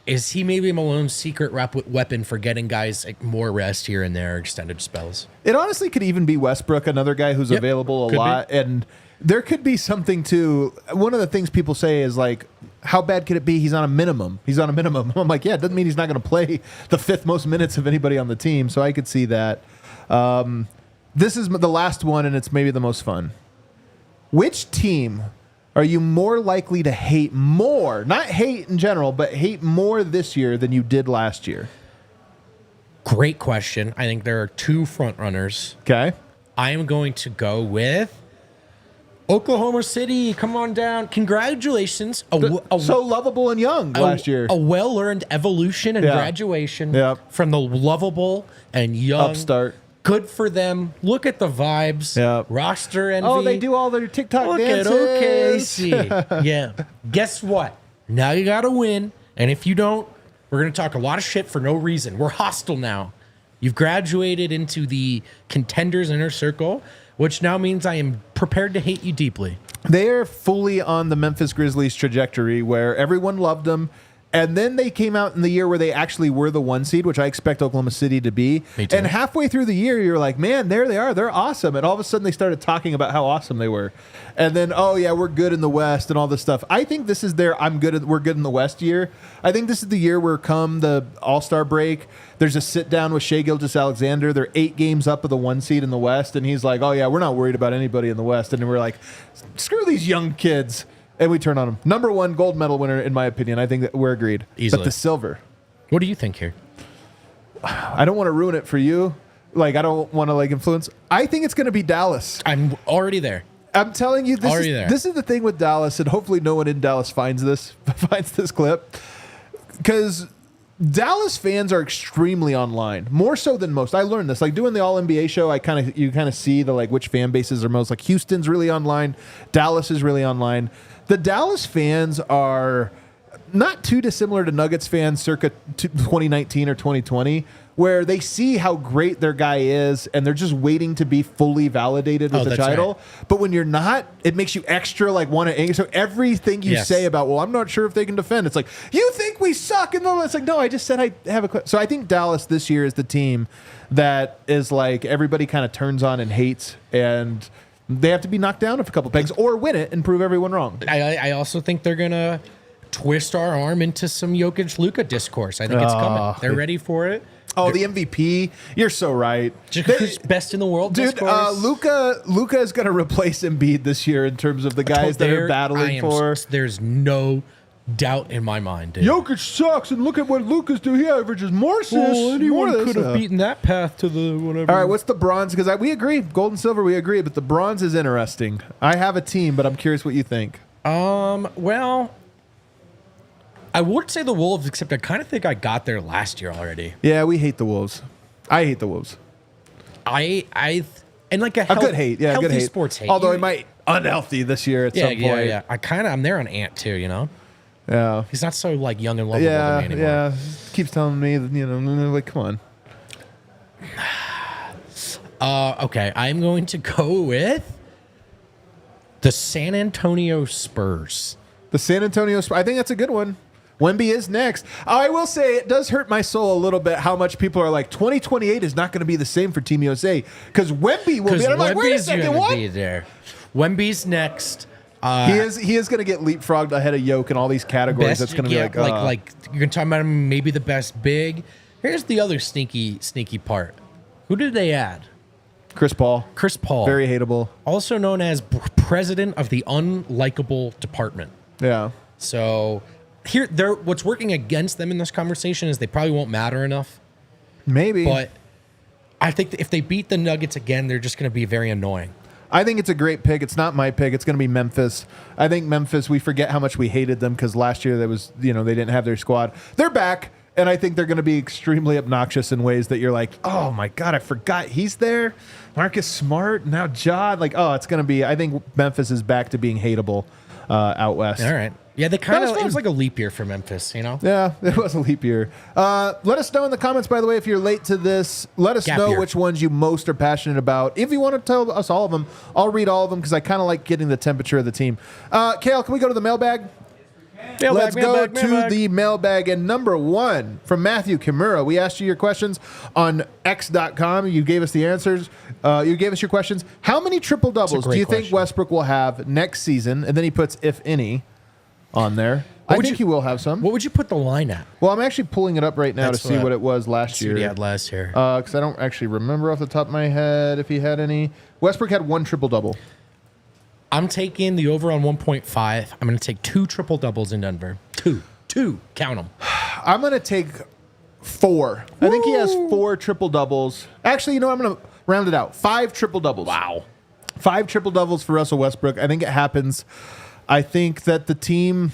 Is he maybe Malone's secret weapon for getting guys more rest here and there, extended spells? It honestly could even be Westbrook, another guy who's available a lot. Be. And there could be something, too. One of the things people say is, how bad could it be? He's on a minimum. I'm like, yeah, it doesn't mean he's not going to play the 5th most minutes of anybody on the team. So I could see that. This is the last one, and it's maybe the most fun. Which team are you more likely to hate more? Not hate in general, but hate more this year than you did last year? Great question. I think there are 2 front runners. Okay. I am going to go with Oklahoma City. Come on down. Congratulations. So lovable and young last year. A well-earned evolution and graduation from the lovable and young. Upstart. Good for them. Look at the vibes. Yep. Roster envy. Oh, they do all their TikTok dances. Look at OKC. Yeah. Guess what? Now you got to win. And if you don't, we're going to talk a lot of shit for no reason. We're hostile now. You've graduated into the contenders inner circle, which now means I am prepared to hate you deeply. They're fully on the Memphis Grizzlies trajectory where everyone loved them. And then they came out in the year where they actually were the 1 seed, which I expect Oklahoma City to be. Me too. And halfway through the year, you're like, man, there they are. They're awesome. And all of a sudden, they started talking about how awesome they were. And then, oh, yeah, we're good in the West and all this stuff. I think this is their we're good in the West year. I think this is the year where come the All-Star break, there's a sit-down with Shai Gilgeous-Alexander. They're 8 games up of the 1 seed in the West. And he's like, oh, yeah, we're not worried about anybody in the West. And we're like, screw these young kids. And we turn on him. Number 1 gold medal winner, in my opinion. I think that we're agreed. Easily. But the silver. What do you think here? I don't want to ruin it for you. I don't want to influence. I think it's going to be Dallas. I'm already there. I'm telling you, this is the thing with Dallas, and hopefully no one in Dallas finds this clip. Because Dallas fans are extremely online, more so than most. I learned this, doing the All NBA show. You kind of see the which fan bases are most. Houston's really online, Dallas is really online. The Dallas fans are not too dissimilar to Nuggets fans circa 2019 or 2020, where they see how great their guy is and they're just waiting to be fully validated with the title. Right. But when you're not, it makes you extra like want to. So everything you say about, well, I'm not sure if they can defend. It's like, you think we suck? And it's like, no, I just said I have a. So I think Dallas this year is the team that is like everybody kind of turns on and hates, and they have to be knocked down a couple pegs or win it and prove everyone wrong. I also think they're going to twist our arm into some Jokic-Luka discourse. I think it's coming. They're ready for it. Oh, the MVP! You're so right. Who's best in the world, dude? Luka is going to replace Embiid this year in terms of the guys that are battling for. There's no doubt in my mind. Dude. Jokic sucks, and look at what Luka's do. He averages more assists. Well, anyone could have beaten that path to the whatever. All right, what's the bronze? Because we agree, gold and silver, we agree, but the bronze is interesting. I have a team, but I'm curious what you think. Well, I would say the Wolves, except I kind of think I got there last year already. Yeah, we hate the Wolves. I hate the Wolves. And like a good hate. Yeah, healthy good hate. Sports hate. Although he might unhealthy this year at some point. Yeah. I'm there on Ant too, you know? Yeah. He's not so like young and lovable to me anymore. Yeah. Keeps telling me that, like, come on. Okay. I'm going to go with the San Antonio Spurs. The San Antonio Spurs. I think that's a good one. Wemby is next. I will say it does hurt my soul a little bit how much people are like 2028 is not going to be the same for Team USA because Wemby will be. And I'm like, wait a second, what? Be there. Wemby's next. He is going to get leapfrogged ahead of Jokic in all these categories. That's going to be like you're going to talk about him, maybe the best big. Here's the other sneaky part. Who did they add? Chris Paul. Very hateable. Also known as president of the unlikable department. Yeah. So what's working against them in this conversation is they probably won't matter enough. Maybe. But I think if they beat the Nuggets again, they're just going to be very annoying. I think it's a great pick. It's not my pick. It's going to be Memphis. I think Memphis, we forget how much we hated them because last year they didn't have their squad. They're back, and I think they're going to be extremely obnoxious in ways that you're like, oh my God, I forgot he's there. Marcus Smart, now Ja. Like, oh, it's going to be, I think Memphis is back to being hateable out west. All right. Yeah, it was like a leap year for Memphis, you know? Yeah, it was a leap year. Let us know in the comments, by the way, if you're late to this. Let us know which ones you most are passionate about. If you want to tell us all of them, I'll read all of them because I kind of like getting the temperature of the team. Kale, can we go to the mailbag? Let's go to the mailbag. And number one from Matthew Kimura. We asked you your questions on X.com. You gave us the answers. You gave us your questions. How many triple doubles do you think Westbrook will have next season? And then he puts, if any, on there. I think he will have some. What would you put the line at? Well, I'm actually pulling it up right now to see what it was last year. What he had last year. Because I don't actually remember off the top of my head if he had any. Westbrook had one triple double. I'm taking the over on 1.5. I'm going to take 2 triple doubles in Denver. Two. Count them. I'm going to take 4. Woo! I think he has 4 triple doubles. Actually, I'm going to round it out. 5 triple doubles. Wow. 5 triple doubles for Russell Westbrook. I think it happens. I think that the team,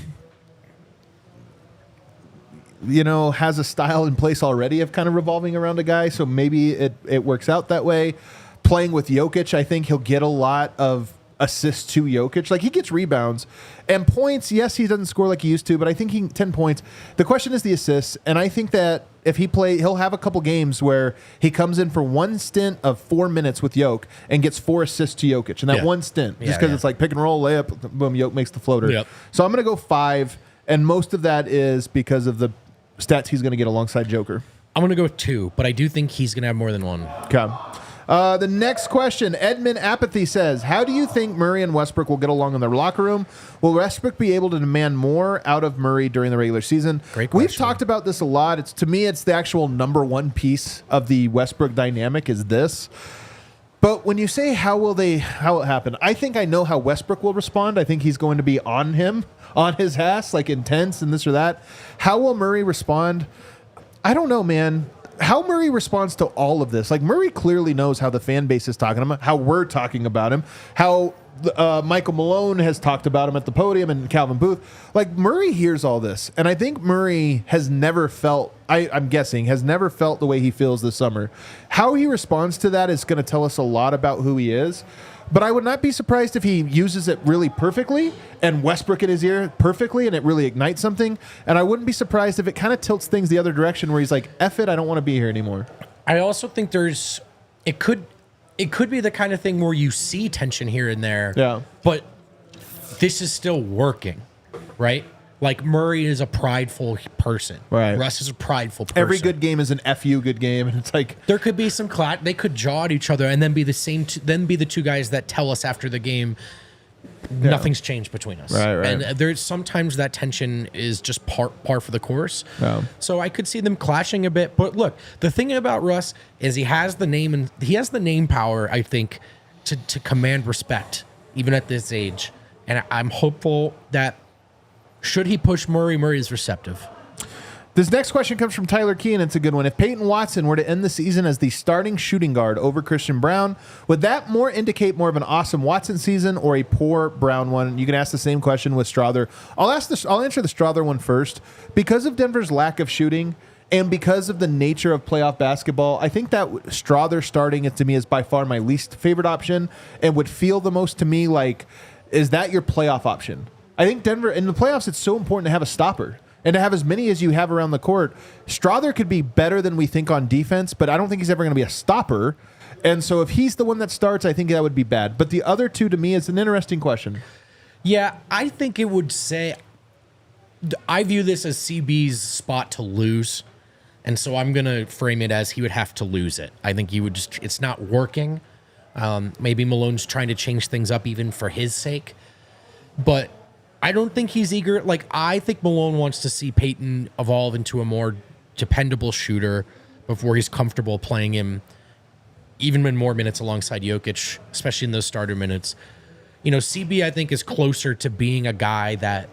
has a style in place already of kind of revolving around a guy. So maybe it works out that way. Playing with Jokic, I think he'll get a lot of assists to Jokic. Like, he gets rebounds and points. Yes, he doesn't score like he used to, but I think 10 points. The question is the assists. And I think that if he'll have a couple games where he comes in for one stint of 4 minutes with Jokic and gets 4 assists to Jokic. And that one stint, just because it's like pick and roll, layup, boom, Jokic makes the floater. Yep. So I'm going to go 5. And most of that is because of the stats he's going to get alongside Joker. I'm going to go with 2, but I do think he's going to have more than 1. Okay. The next question, Edmund Apathy says, how do you think Murray and Westbrook will get along in their locker room? Will Westbrook be able to demand more out of Murray during the regular season? Great question. We've talked about this a lot. To me, it's the actual number one piece of the Westbrook dynamic is this. But when you say how it happen, I think I know how Westbrook will respond. I think he's going to be on his ass, like intense and this or that. How will Murray respond? I don't know, man. How Murray responds to all of this. Like, Murray clearly knows how the fan base is talking about him, how we're talking about him, how Michael Malone has talked about him at the podium, and Calvin Booth. Like, Murray hears all this, and I think Murray has never felt, I'm guessing, has never felt the way he feels this summer. How he responds to that is going to tell us a lot about who he is. But I would not be surprised if he uses it really perfectly and Westbrook in his ear perfectly and it really ignites something. And I wouldn't be surprised if it kind of tilts things the other direction where he's like, F it, I don't want to be here anymore. I also think it could be the kind of thing where you see tension here and there. Yeah. But this is still working, right? Like, Murray is a prideful person. Right. Russ is a prideful person. Every good game is an FU good game, and it's like there could be some they could jaw at each other and then be the same. Then be the two guys that tell us after the game, nothing's changed between us. Right. And there's sometimes that tension is just par for the course. Yeah. So I could see them clashing a bit. But look, the thing about Russ is he has the name and he has the name power, I think, to command respect even at this age. And I'm hopeful that should he push Murray, Murray is receptive. This next question comes from Tyler Key, and it's a good one. If Peyton Watson were to end the season as the starting shooting guard over Christian Brown, would that indicate more of an awesome Watson season or a poor Brown one? You can ask the same question with Strother. I'll answer the Strother one first. Because of Denver's lack of shooting and because of the nature of playoff basketball, I think that Strother starting it to me is by far my least favorite option and would feel the most to me like, is that your playoff option? I think Denver, in the playoffs, it's so important to have a stopper and to have as many as you have around the court. Strother could be better than we think on defense, but I don't think he's ever going to be a stopper. And so if he's the one that starts, I think that would be bad. But the other two, to me, is an interesting question. Yeah, I think it would say, I view this as CB's spot to lose. And so I'm going to frame it as he would have to lose it. I think he would just, it's not working. Maybe Malone's trying to change things up even for his sake. But I don't think he's eager. Like, I think Malone wants to see Peyton evolve into a more dependable shooter before he's comfortable playing him even in more minutes alongside Jokic, especially in those starter minutes. You know, CB, I think, is closer to being a guy that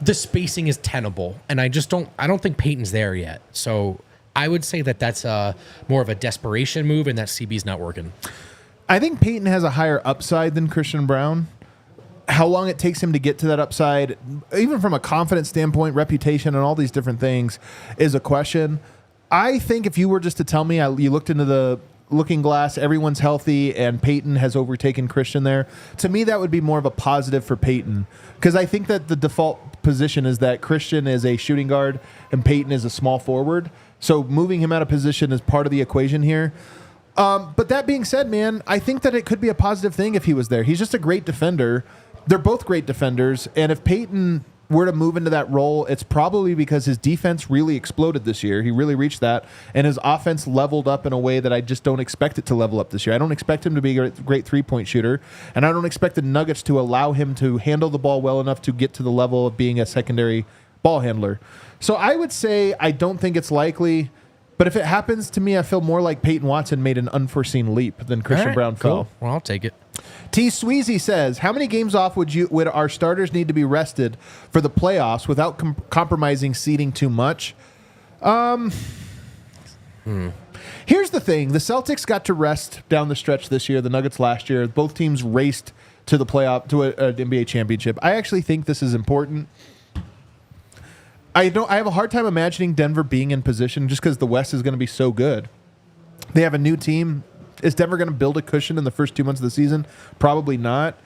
the spacing is tenable. And I don't think Peyton's there yet. So I would say that that's more of a desperation move and that CB's not working. I think Peyton has a higher upside than Christian Brown. How long it takes him to get to that upside, even from a confidence standpoint, reputation, and all these different things, is a question. I think if you were just to tell me, you looked into the looking glass, everyone's healthy, and Peyton has overtaken Christian there, to me that would be more of a positive for Peyton. Because I think that the default position is that Christian is a shooting guard and Peyton is a small forward. So moving him out of position is part of the equation here. But that being said, man, I think that it could be a positive thing if he was there. He's just a great defender. They're both great defenders, and if Peyton were to move into that role, it's probably because his defense really exploded this year. He really reached that, and his offense leveled up in a way that I just don't expect it to level up this year. I don't expect him to be a great three-point shooter, and I don't expect the Nuggets to allow him to handle the ball well enough to get to the level of being a secondary ball handler. So I would say I don't think it's likely, but if it happens to me, I feel more like Peyton Watson made an unforeseen leap than Christian Brown fell. Well, I'll take it. T. Sweezy says, how many games off would our starters need to be rested for the playoffs without compromising seeding too much? Here's the thing. The Celtics got to rest down the stretch this year. The Nuggets last year. Both teams raced to the playoff, to an NBA championship. I actually think this is important. I have a hard time imagining Denver being in position just because the West is going to be so good. They have a new team. Is Denver going to build a cushion in the first 2 months of the season? Probably not.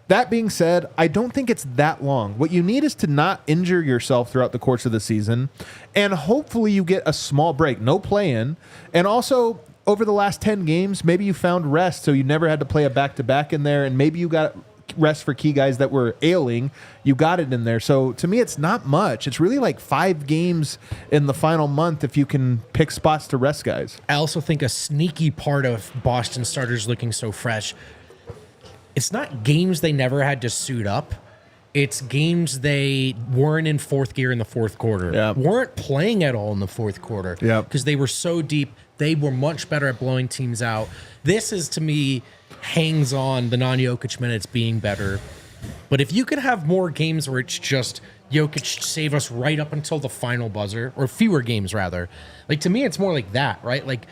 That being said, I don't think it's that long. What you need is to not injure yourself throughout the course of the season, and hopefully you get a small break, no play-in, and also over the last 10 games, maybe you found rest so you never had to play a back-to-back in there, and maybe you got rest for key guys that were ailing. You got it in there. So to me, it's not much. It's really like 5 games in the final month if you can pick spots to rest guys. I also think a sneaky part of Boston starters looking so fresh, it's not games they never had to suit up. It's games they weren't in fourth gear in the fourth quarter. Yep. Weren't playing at all in the fourth quarter. Because they were so deep. They were much better at blowing teams out. This is, to me, hangs on the non-Jokic minutes being better. But if you could have more games where it's just Jokic save us right up until the final buzzer, or fewer games rather, like, to me it's more like that, right? Like,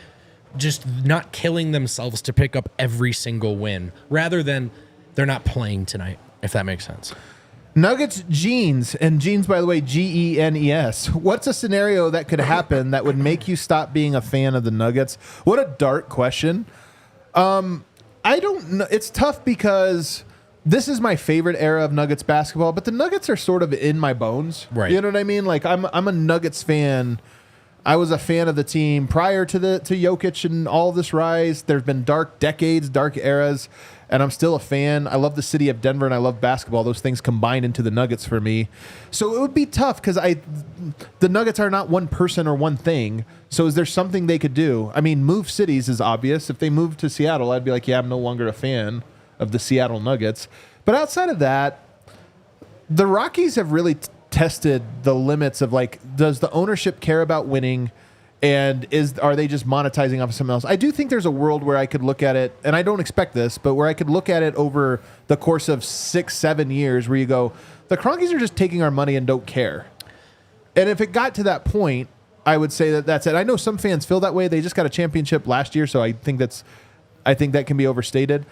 just not killing themselves to pick up every single win rather than they're not playing tonight, if that makes sense. Nuggets jeans, and jeans, by the way, Genes. What's a scenario that could happen that would make you stop being a fan of the Nuggets? What a dark question. I don't know. It's tough because this is my favorite era of Nuggets basketball, but the Nuggets are sort of in my bones. Right. You know what I mean? Like I'm a Nuggets fan. I was a fan of the team prior to Jokic and all this rise. There's been dark decades, dark eras, and I'm still a fan. I love the city of Denver and I love basketball. Those things combine into the Nuggets for me. So it would be tough because the Nuggets are not one person or one thing. So is there something they could do? I mean, move cities is obvious. If they moved to Seattle, I'd be like, yeah, I'm no longer a fan of the Seattle Nuggets. But outside of that, the Rockies have really tested the limits of, like, does the ownership care about winning, and are they just monetizing off of something else? I do think there's a world where I could look at it, and I don't expect this, but where I could look at it over the course of 6-7 years where you go, the Cronkies are just taking our money and don't care. And if it got to that point, I would say that's it. I know some fans feel that way. They just got a championship last year, so I think that can be overstated.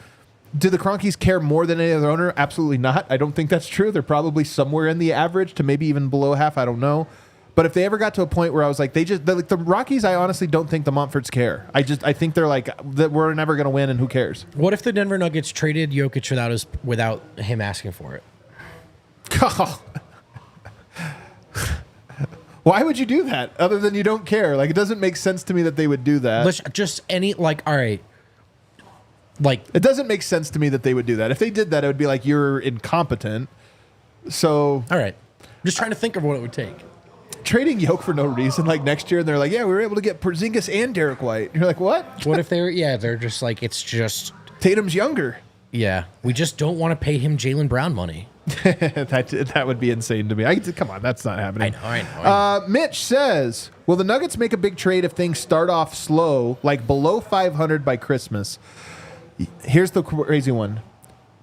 Do the Cronkies care more than any other owner? Absolutely not. I don't think that's true. They're probably somewhere in the average to maybe even below half. I don't know. But if they ever got to a point where I was like, the Rockies, I honestly don't think the Montforts care. I think they're like, that we're never going to win and who cares? What if the Denver Nuggets traded Jokic without him asking for it? Why would you do that other than you don't care? Like, it doesn't make sense to me that they would do that. All right. Like, it doesn't make sense to me that they would do that. If they did that, it would be like, you're incompetent. So, all right. I'm just trying to think of what it would take. Trading Yoke for no reason, like next year, and they're like, yeah, we were able to get Porzingis and Derek White. You're like, what? What if they're just like, it's just Tatum's younger. Yeah, we just don't want to pay him Jaylen Brown money. that would be insane to me. Come on, that's not happening. I know. Mitch says, will the Nuggets make a big trade if things start off slow, like below 500 by Christmas? Here's the crazy one.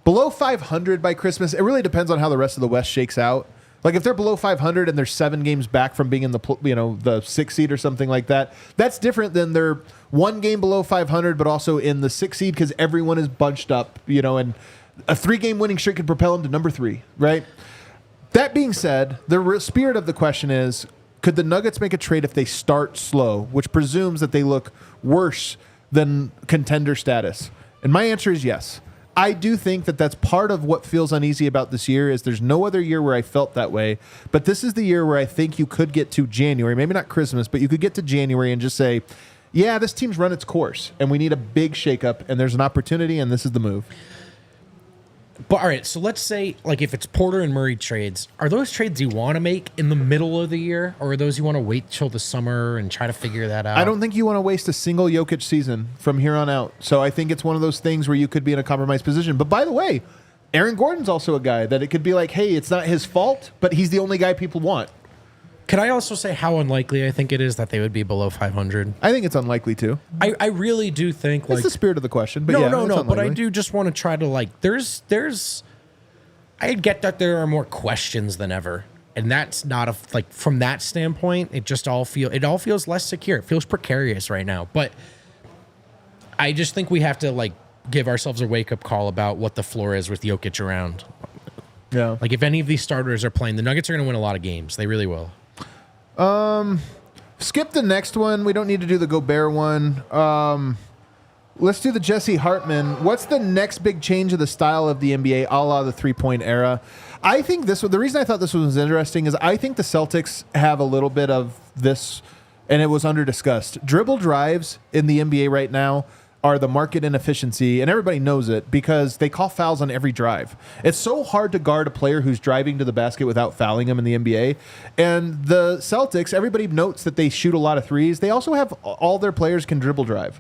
Below 500 by Christmas, it really depends on how the rest of the West shakes out. Like if they're below 500 and they're 7 games back from being in the 6th seed or something like that, that's different than they're 1 game below 500 but also in the 6th seed because everyone is bunched up, and a 3-game winning streak could propel them to number 3, right? That being said, the spirit of the question is, could the Nuggets make a trade if they start slow, which presumes that they look worse than contender status? And my answer is yes. I do think that that's part of what feels uneasy about this year is there's no other year where I felt that way. But this is the year where I think you could get to January, maybe not Christmas, but you could get to January and just say, yeah, this team's run its course and we need a big shakeup and there's an opportunity and this is the move. But all right, so let's say like if it's Porter and Murray trades, are those trades you want to make in the middle of the year, or are those you want to wait till the summer and try to figure that out? I don't think you want to waste a single Jokic season from here on out. So I think it's one of those things where you could be in a compromised position. But by the way, Aaron Gordon's also a guy that it could be like, hey, it's not his fault, but he's the only guy people want. Could I also say how unlikely I think it is that they would be below 500? I think it's unlikely too. I really do think That's the spirit of the question. But no, yeah, but I do just want to try to like. I get that there are more questions than ever, and that's not from that standpoint. It all feels less secure. It feels precarious right now. But I just think we have to like give ourselves a wake up call about what the floor is with Jokic around. Yeah, like if any of these starters are playing, the Nuggets are going to win a lot of games. They really will. Skip the next one. We don't need to do the Gobert one. Let's do the Jesse Hartman. What's the next big change of the style of the NBA, a la the 3-point era? I think the reason I thought this one was interesting is I think the Celtics have a little bit of this, and it was under-discussed. Dribble drives in the NBA right now are the market inefficiency, and everybody knows it because they call fouls on every drive. It's so hard to guard a player who's driving to the basket without fouling him in the NBA. And the Celtics, everybody notes that they shoot a lot of threes. They also have all their players can dribble drive.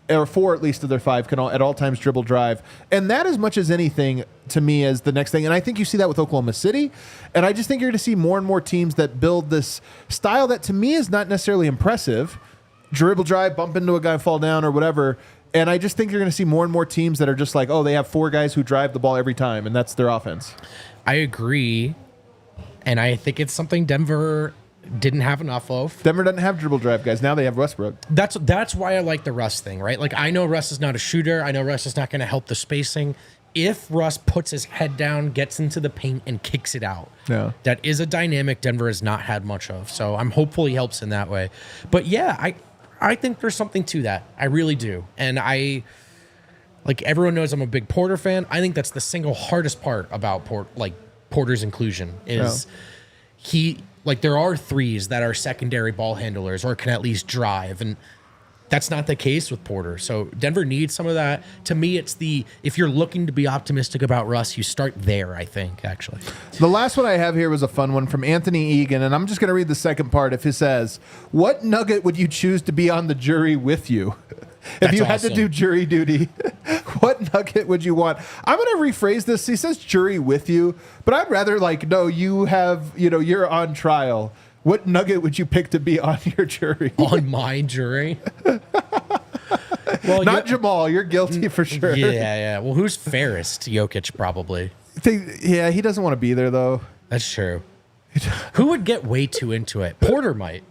Or 4 at least of their 5 can at all times dribble drive. And that as much as anything to me is the next thing. And I think you see that with Oklahoma City. And I just think you're going to see more and more teams that build this style that to me is not necessarily impressive. Dribble drive, bump into a guy, fall down or whatever. And I just think you're going to see more and more teams that are just like, oh, they have 4 guys who drive the ball every time. And that's their offense. I agree. And I think it's something Denver didn't have enough of. Denver doesn't have dribble drive guys. Now they have Westbrook. That's why I like the Russ thing, right? Like, I know Russ is not a shooter. I know Russ is not going to help the spacing. If Russ puts his head down, gets into the paint, and kicks it out, that is a dynamic Denver has not had much of. So I'm hopeful he helps in that way. But yeah, I think there's something to that. I really do. And like everyone knows I'm a big Porter fan. I think that's the single hardest part about Porter's inclusion is there are threes that are secondary ball handlers or can at least drive, and that's not the case with Porter. So Denver needs some of that. To me, it's if you're looking to be optimistic about Russ, you start there, I think, actually. The last one I have here was a fun one from Anthony Egan, and I'm just going to read the second part. If it says, what Nugget would you choose to be on the jury with you? If you had to do jury duty, what Nugget would you want? I'm going to rephrase this. He says jury with you, but I'd rather no, you're on trial. What Nugget would you pick to be on your jury? On my jury? Well, not Jamal. You're guilty for sure. Yeah. Well, who's fairest? Jokic, probably. Yeah, he doesn't want to be there, though. That's true. Who would get way too into it? Porter might.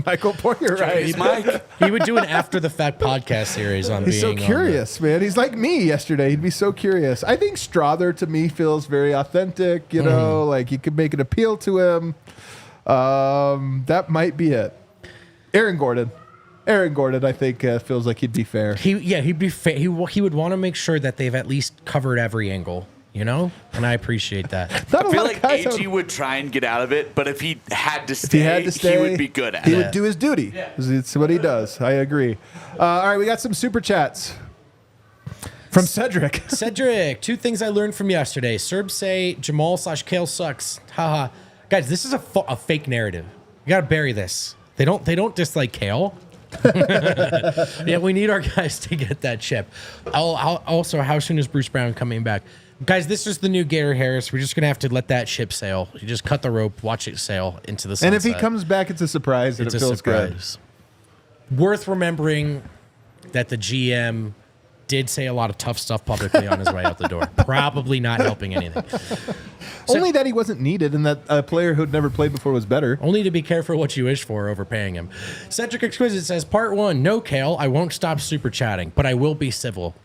Michael Porter, right? Mike. He would do an after-the-fact podcast series on He's being so curious, man. He's like me yesterday. He'd be so curious. I think Strother, to me, feels very authentic. You know, like you could make an appeal to him. That might be it. Aaron Gordon, I think feels like he'd be fair. He'd be fair. He would want to make sure that they've at least covered every angle, and I appreciate that. I feel like AG would try and get out of it, but if he had to stay, he would be good at it. He would do his duty. Yeah. It's what he does. I agree. All right, we got some super chats. From Cedric. Cedric, 2 things I learned from yesterday. Serbs say Jamal/Kale sucks. Haha. Guys, this is a fake narrative. You got to bury this. They don't dislike Kale. Yeah, we need our guys to get that chip. Also, how soon is Bruce Brown coming back? Guys, this is the new Gary Harris. We're just going to have to let that ship sail. You just cut the rope, watch it sail into the sunset. And if he comes back, it's a surprise, and it feels good. Worth remembering that the GM did say a lot of tough stuff publicly on his way out the door. Probably not helping anything. Only that he wasn't needed and that a player who'd never played before was better. Only to be careful what you wish for overpaying him. Cedric Exquisite says, Part 1, no, Kale, I won't stop super chatting, but I will be civil.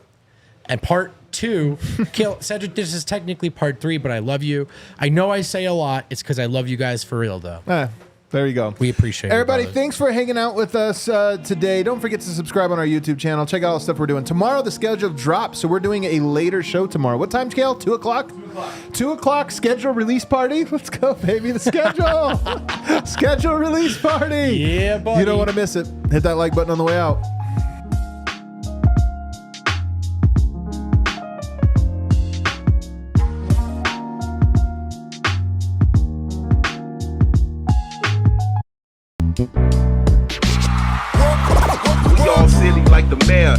And Part 2, Kale, Cedric, this is technically Part 3, but I love you. I know I say a lot. It's because I love you guys for real, though. There you go. We appreciate it. Everybody, thanks for hanging out with us today. Don't forget to subscribe on our YouTube channel. Check out all the stuff we're doing. Tomorrow, the schedule drops, so we're doing a later show tomorrow. What time, Kale? 2 o'clock? 2 o'clock. 2 o'clock schedule release party? Let's go, baby. The schedule. Schedule release party. Yeah, buddy. You don't want to miss it. Hit that like button on the way out. We all silly like the mayor.